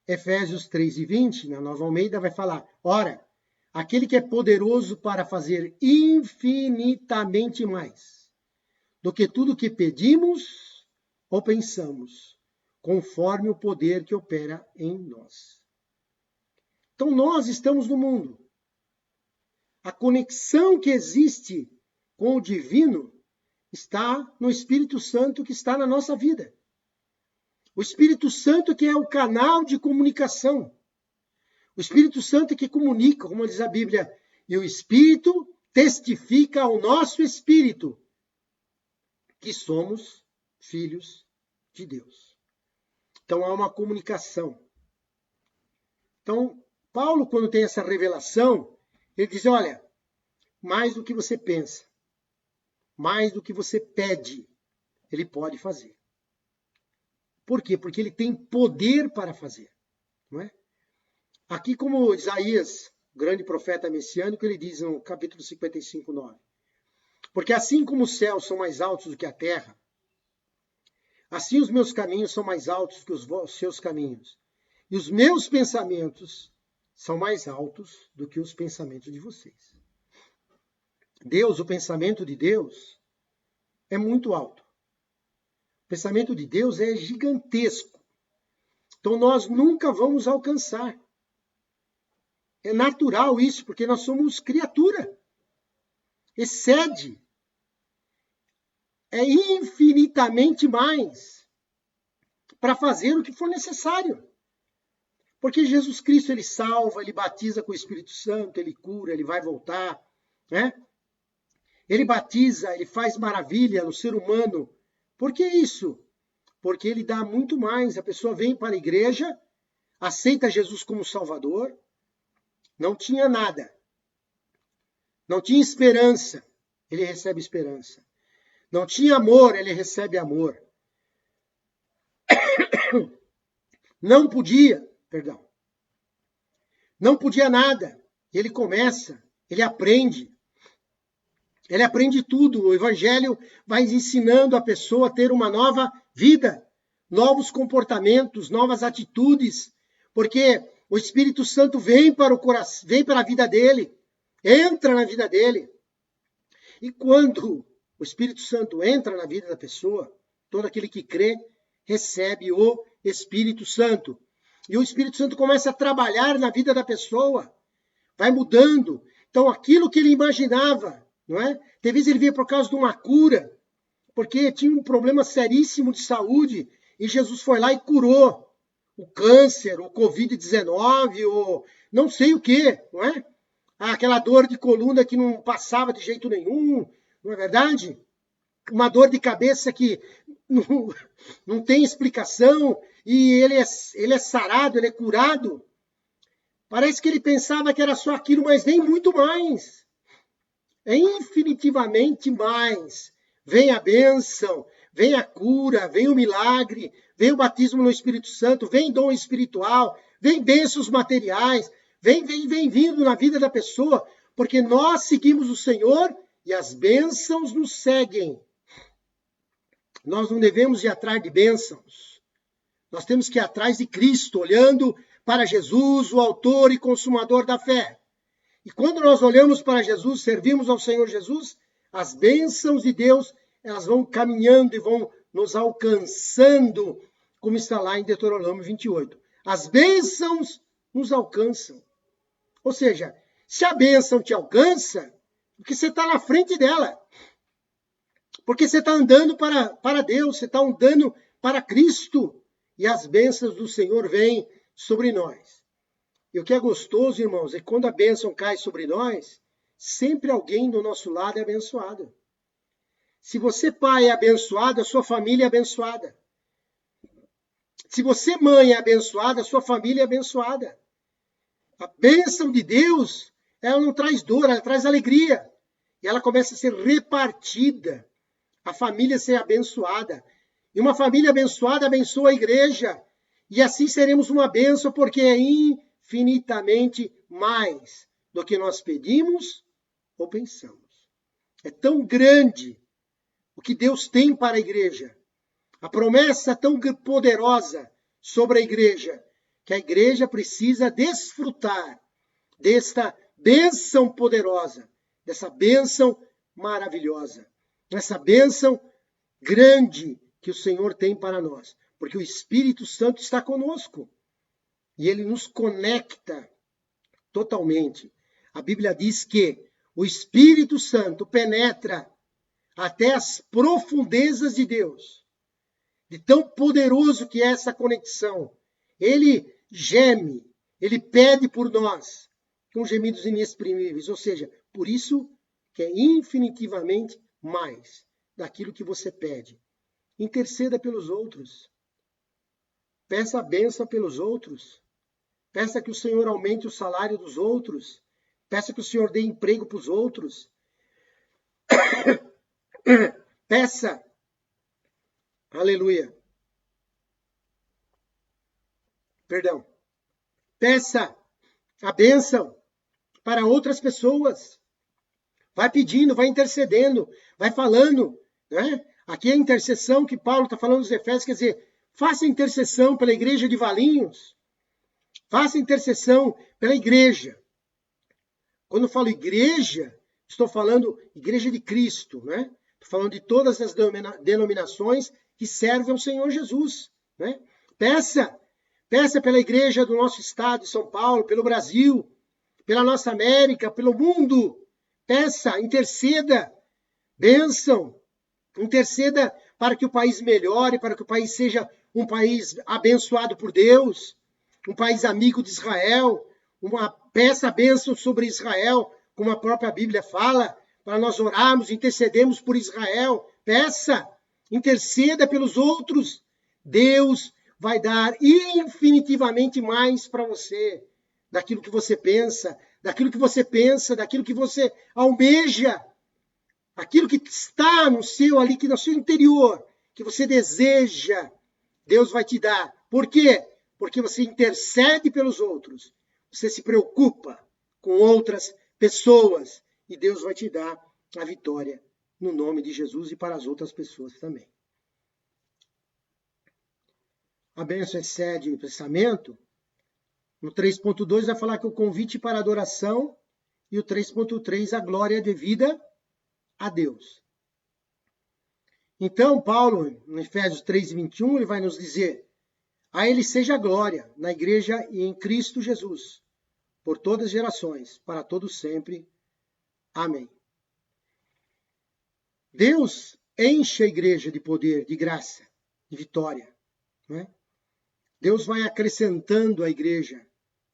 Efésios 3:20, na Nova Almeida, vai falar, ora, aquele que é poderoso para fazer infinitamente mais do que tudo que pedimos ou pensamos, conforme o poder que opera em nós. Então nós estamos no mundo. A conexão que existe com o divino está no Espírito Santo que está na nossa vida. O Espírito Santo que é o canal de comunicação. O Espírito Santo que comunica, como diz a Bíblia, e o Espírito testifica ao nosso espírito que somos filhos de Deus. Então há uma comunicação. Então, Paulo, quando tem essa revelação, ele diz, olha, mais do que você pensa, mais do que você pede, ele pode fazer. Por quê? Porque ele tem poder para fazer. Não é? Aqui, como Isaías, o grande profeta messiânico, ele diz no capítulo 55:9. Porque assim como os céus são mais altos do que a terra, assim os meus caminhos são mais altos que os seus caminhos. E os meus pensamentos são mais altos do que os pensamentos de vocês. Deus, o pensamento de Deus é muito alto. O pensamento de Deus é gigantesco. Então nós nunca vamos alcançar. É natural isso, porque nós somos criatura. Excede. É infinitamente mais para fazer o que for necessário. Porque Jesus Cristo, ele salva, ele batiza com o Espírito Santo, ele cura, ele vai voltar, né? Ele batiza, ele faz maravilha no ser humano. Por que isso? Porque ele dá muito mais. A pessoa vem para a igreja, aceita Jesus como Salvador, não tinha nada. Não tinha esperança, ele recebe esperança. Não tinha amor, ele recebe amor. Não podia nada. Ele começa, ele aprende tudo. O Evangelho vai ensinando a pessoa a ter uma nova vida, novos comportamentos, novas atitudes, porque o Espírito Santo vem para o coração, vem para a vida dele, entra na vida dele. E quando o Espírito Santo entra na vida da pessoa, todo aquele que crê recebe o Espírito Santo. E o Espírito Santo começa a trabalhar na vida da pessoa, vai mudando. Então, aquilo que ele imaginava, não é? Às vezes ele via por causa de uma cura, porque tinha um problema seríssimo de saúde, e Jesus foi lá e curou o câncer, o Covid-19, ou não sei o quê, não é? Aquela dor de coluna que não passava de jeito nenhum, não é verdade? Uma dor de cabeça que não tem explicação, e ele é sarado, ele é curado. Parece que ele pensava que era só aquilo, mas nem muito mais. É infinitivamente mais. Vem a bênção, vem a cura, vem o milagre, vem o batismo no Espírito Santo, vem dom espiritual, vem bênçãos materiais, vem vindo na vida da pessoa, porque nós seguimos o Senhor e as bênçãos nos seguem. Nós não devemos ir atrás de bênçãos. Nós temos que ir atrás de Cristo, olhando para Jesus, o autor e consumador da fé. E quando nós olhamos para Jesus, servimos ao Senhor Jesus, as bênçãos de Deus, elas vão caminhando e vão nos alcançando, como está lá em Deuteronômio 28. As bênçãos nos alcançam. Ou seja, se a bênção te alcança, porque você está na frente dela. Porque você está andando para Deus, você está andando para Cristo. E as bênçãos do Senhor vêm sobre nós. E o que é gostoso, irmãos, é que quando a bênção cai sobre nós, sempre alguém do nosso lado é abençoado. Se você, pai, é abençoado, a sua família é abençoada. Se você, mãe, é abençoada, a sua família é abençoada. A bênção de Deus, ela não traz dor, ela traz alegria. E ela começa a ser repartida. A família ser abençoada. E uma família abençoada abençoa a igreja. E assim seremos uma bênção, porque é infinitamente mais do que nós pedimos ou pensamos. É tão grande o que Deus tem para a igreja. A promessa tão poderosa sobre a igreja, que a igreja precisa desfrutar desta bênção poderosa, dessa bênção maravilhosa, dessa bênção grande que o Senhor tem para nós. Porque o Espírito Santo está conosco. E ele nos conecta totalmente. A Bíblia diz que o Espírito Santo penetra até as profundezas de Deus. De tão poderoso que é essa conexão. Ele geme, ele pede por nós, com gemidos inexprimíveis. Ou seja, por isso que é infinitivamente mais daquilo que você pede. Interceda pelos outros. Peça a bênção pelos outros. Peça que o Senhor aumente o salário dos outros. Peça que o Senhor dê emprego para os outros. Peça. Aleluia. Perdão. Peça a bênção para outras pessoas. Vai pedindo, vai intercedendo, vai falando, né? Aqui é a intercessão que Paulo está falando nos Efésios, quer dizer, faça intercessão pela igreja de Valinhos. Faça intercessão pela igreja. Quando eu falo igreja, estou falando igreja de Cristo, né? Estou falando de todas as denominações que servem ao Senhor Jesus, né? Peça pela igreja do nosso estado de São Paulo, pelo Brasil, pela nossa América, pelo mundo. Peça, interceda, bênção. Interceda para que o país melhore, para que o país seja um país abençoado por Deus, um país amigo de Israel, peça a bênção sobre Israel, como a própria Bíblia fala, para nós orarmos, intercedemos por Israel. Peça, interceda pelos outros. Deus vai dar infinitivamente mais para você, daquilo que você pensa, daquilo que você almeja, aquilo que está no seu ali, que no seu interior, que você deseja, Deus vai te dar. Por quê? Porque você intercede pelos outros, você se preocupa com outras pessoas e Deus vai te dar a vitória no nome de Jesus e para as outras pessoas também. A bênção excede o pensamento. No 3.2 vai falar que o convite para adoração e o 3.3 a glória devida a Deus. Então, Paulo, no Efésios 3:21, ele vai nos dizer: a ele seja a glória na igreja e em Cristo Jesus, por todas as gerações, para todos sempre. Amém. Deus enche a igreja de poder, de graça, de vitória. Não é? Deus vai acrescentando à igreja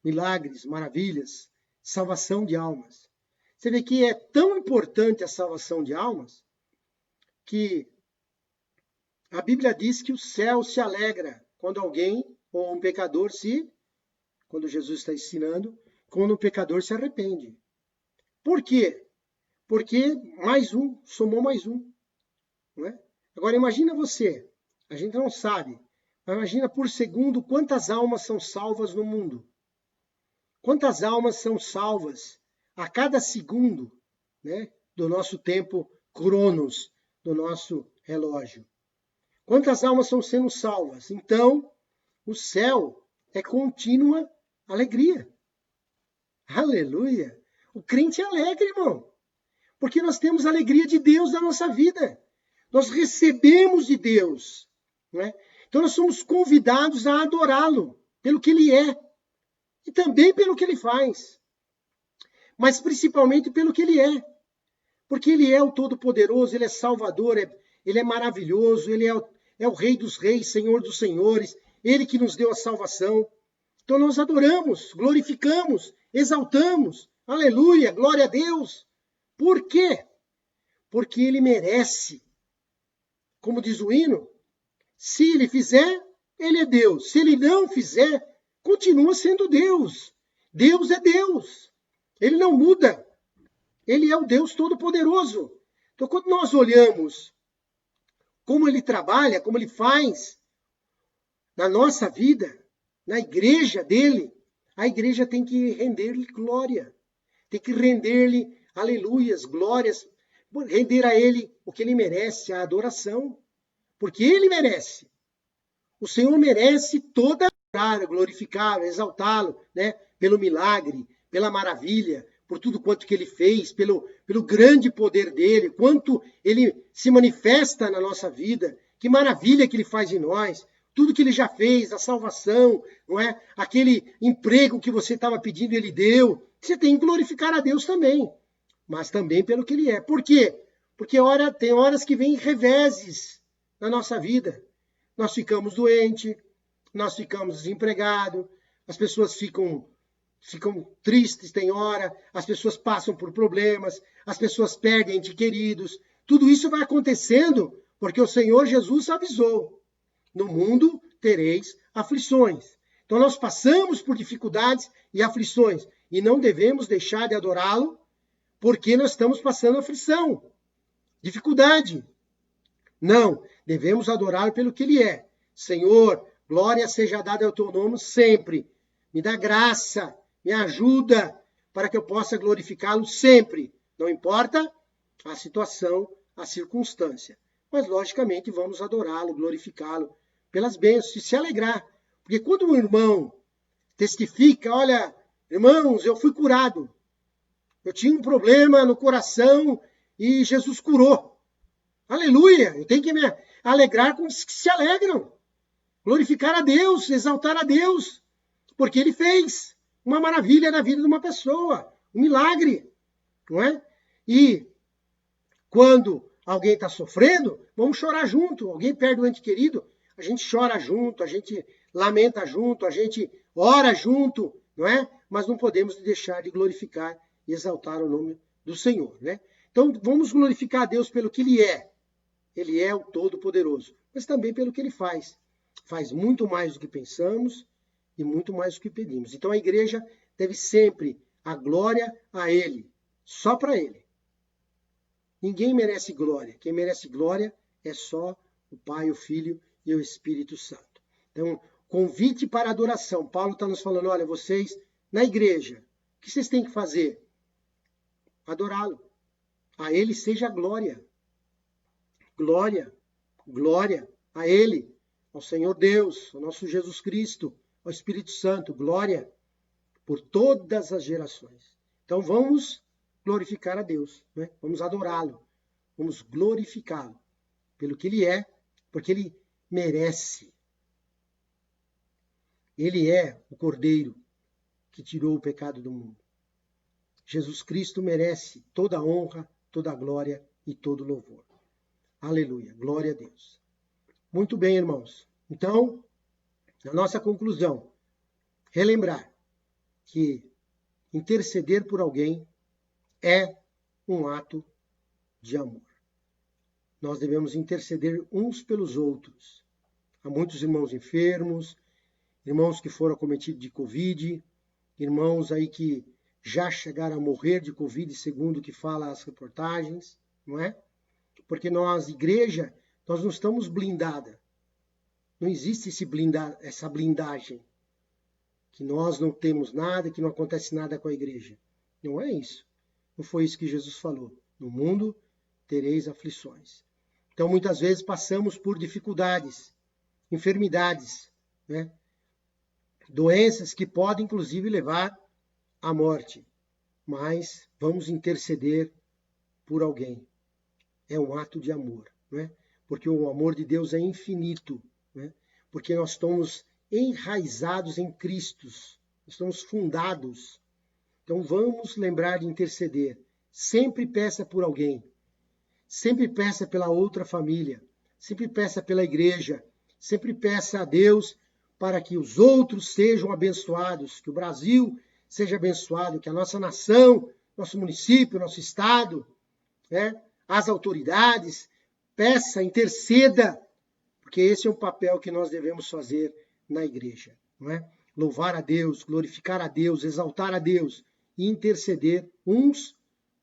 milagres, maravilhas, salvação de almas. Você vê que é tão importante a salvação de almas que a Bíblia diz que o céu se alegra quando alguém, ou um pecador, quando Jesus está ensinando, quando um pecador se arrepende. Por quê? Porque mais um somou mais um. Não é? Agora imagina você, a gente não sabe, mas imagina por segundo quantas almas são salvas no mundo. Quantas almas são salvas a cada segundo, né, do nosso tempo cronos, do nosso relógio. Quantas almas estão sendo salvas? Então, o céu é contínua alegria. Aleluia! O crente é alegre, irmão. Porque nós temos a alegria de Deus na nossa vida. Nós recebemos de Deus. Né? Então, nós somos convidados a adorá-lo pelo que Ele é. E também pelo que Ele faz. Mas principalmente pelo que Ele é. Porque Ele é o Todo-Poderoso, Ele é Salvador, Ele é maravilhoso, Ele é o Rei dos Reis, Senhor dos Senhores, Ele que nos deu a salvação. Então nós adoramos, glorificamos, exaltamos. Aleluia, glória a Deus. Por quê? Porque Ele merece. Como diz o hino, se Ele fizer, Ele é Deus. Se Ele não fizer, continua sendo Deus. Deus é Deus. Ele não muda. Ele é o Deus Todo-Poderoso. Então, quando nós olhamos como Ele trabalha, como Ele faz na nossa vida, na igreja dele, a igreja tem que render-lhe glória. Tem que render-lhe aleluias, glórias, render a Ele o que Ele merece, a adoração. Porque Ele merece. O Senhor merece toda a glorificá-lo, exaltá-lo, né? Pelo milagre, pela maravilha, por tudo quanto que Ele fez, pelo grande poder dEle, quanto Ele se manifesta na nossa vida, que maravilha que Ele faz em nós, tudo que Ele já fez, a salvação, não é? Aquele emprego que você estava pedindo, Ele deu. Você tem que glorificar a Deus também, mas também pelo que Ele é. Por quê? Porque tem horas que vem reveses na nossa vida. Nós ficamos doentes, nós ficamos desempregados, as pessoas ficam tristes, tem hora, as pessoas passam por problemas, as pessoas perdem entes queridos. Tudo isso vai acontecendo porque o Senhor Jesus avisou. No mundo tereis aflições. Então nós passamos por dificuldades e aflições e não devemos deixar de adorá-lo porque nós estamos passando aflição, dificuldade. Não, devemos adorá-lo pelo que Ele é. Senhor, glória seja dada ao Teu nome sempre. Me dá graça, me ajuda para que eu possa glorificá-lo sempre. Não importa a situação, a circunstância. Mas, logicamente, vamos adorá-lo, glorificá-lo pelas bênçãos e se alegrar. Porque quando um irmão testifica, olha, irmãos, eu fui curado. Eu tinha um problema no coração e Jesus curou. Aleluia! Eu tenho que me alegrar com os que se alegram. Glorificar a Deus, exaltar a Deus. Porque Ele fez uma maravilha na vida de uma pessoa. Um milagre. Não é? E quando alguém está sofrendo, vamos chorar junto. Alguém perde um ente querido, a gente chora junto, a gente lamenta junto, a gente ora junto, não é? Mas não podemos deixar de glorificar e exaltar o nome do Senhor, né? Então, vamos glorificar a Deus pelo que Ele é. Ele é o Todo-Poderoso, mas também pelo que Ele faz. faz muito mais do que pensamos e muito mais do que pedimos. Então a igreja deve sempre a glória a Ele, só para Ele. Ninguém merece glória. Quem merece glória é só o Pai, o Filho e o Espírito Santo. Então, convite para adoração. Paulo está nos falando, olha, vocês na igreja, o que vocês têm que fazer? Adorá-lo. A Ele seja a glória. Glória, glória a Ele, ao Senhor Deus, ao nosso Jesus Cristo, ao Espírito Santo, glória por todas as gerações. Então vamos glorificar a Deus, né? Vamos adorá-lo, vamos glorificá-lo pelo que Ele é, porque Ele merece. Ele é o Cordeiro que tirou o pecado do mundo. Jesus Cristo merece toda a honra, toda a glória e todo o louvor. Aleluia, glória a Deus. Muito bem, irmãos. Então, na nossa conclusão, relembrar que interceder por alguém é um ato de amor. Nós devemos interceder uns pelos outros. Há muitos irmãos enfermos, irmãos que foram acometidos de Covid, irmãos aí que já chegaram a morrer de Covid, segundo o que fala as reportagens, não é? Porque nós, igreja, nós não estamos blindada. Não existe essa blindagem. Que nós não temos nada, que não acontece nada com a igreja. Não é isso. Não foi isso que Jesus falou. No mundo tereis aflições. Então, muitas vezes passamos por dificuldades, enfermidades, né? Doenças que podem, inclusive, levar à morte. Mas vamos interceder por alguém. É um ato de amor, né? Porque o amor de Deus é infinito, né? Porque nós estamos enraizados em Cristo, estamos fundados. Então vamos lembrar de interceder. Sempre peça por alguém, sempre peça pela outra família, sempre peça pela igreja, sempre peça a Deus para que os outros sejam abençoados, que o Brasil seja abençoado, que a nossa nação, nosso município, nosso estado, né? As autoridades, peça, interceda, porque esse é um papel que nós devemos fazer na igreja, não é? Louvar a Deus, glorificar a Deus, exaltar a Deus e interceder uns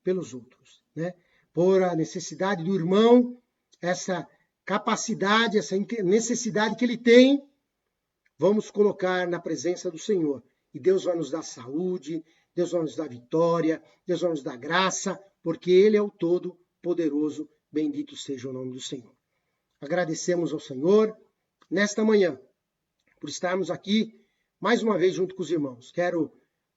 pelos outros, né? Por a necessidade do irmão, essa capacidade, essa necessidade que ele tem, vamos colocar na presença do Senhor. E Deus vai nos dar saúde, Deus vai nos dar vitória, Deus vai nos dar graça, porque Ele é o Todo-Poderoso, bendito seja o nome do Senhor. Agradecemos ao Senhor nesta manhã, por estarmos aqui mais uma vez junto com os irmãos. Quero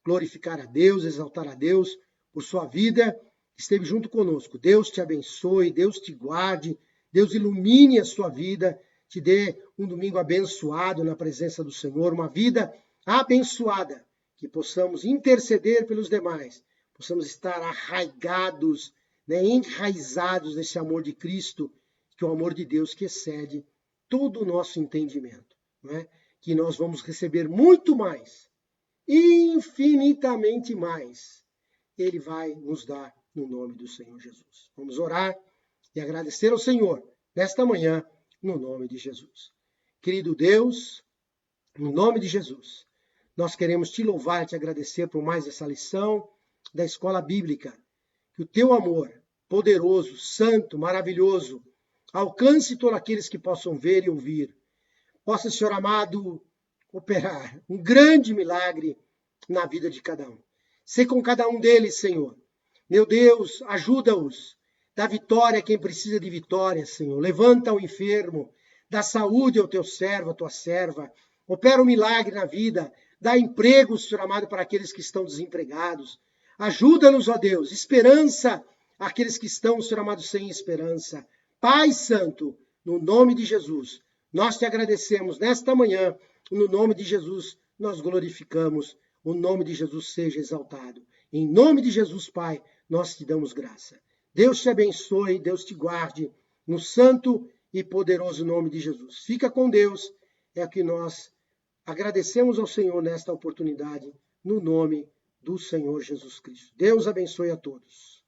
glorificar a Deus, exaltar a Deus por sua vida, que esteve junto conosco. Deus te abençoe, Deus te guarde, Deus ilumine a sua vida, te dê um domingo abençoado na presença do Senhor, uma vida abençoada, que possamos interceder pelos demais, possamos estar arraigados, né, enraizados nesse amor de Cristo, que é o amor de Deus que excede todo o nosso entendimento, não é? Que nós vamos receber muito mais, infinitamente mais, Ele vai nos dar no nome do Senhor Jesus. Vamos orar e agradecer ao Senhor nesta manhã, no nome de Jesus. Querido Deus, no nome de Jesus, nós queremos te louvar e te agradecer por mais essa lição da escola bíblica. Que o teu amor, poderoso, santo, maravilhoso, alcance todos aqueles que possam ver e ouvir. Possa, Senhor amado, operar um grande milagre na vida de cada um. Sê com cada um deles, Senhor. Meu Deus, ajuda-os. Dá vitória a quem precisa de vitória, Senhor. Levanta o enfermo. Dá saúde ao teu servo, à tua serva. Opera um milagre na vida. Dá emprego, Senhor amado, para aqueles que estão desempregados. Ajuda-nos, ó Deus. Esperança àqueles que estão, Senhor amado, sem esperança. Pai Santo, no nome de Jesus, nós te agradecemos nesta manhã. No nome de Jesus, nós glorificamos. O nome de Jesus seja exaltado. Em nome de Jesus, Pai, nós te damos graça. Deus te abençoe, Deus te guarde, no santo e poderoso nome de Jesus. Fica com Deus, é o que nós agradecemos ao Senhor nesta oportunidade, no nome do Senhor Jesus Cristo. Deus abençoe a todos.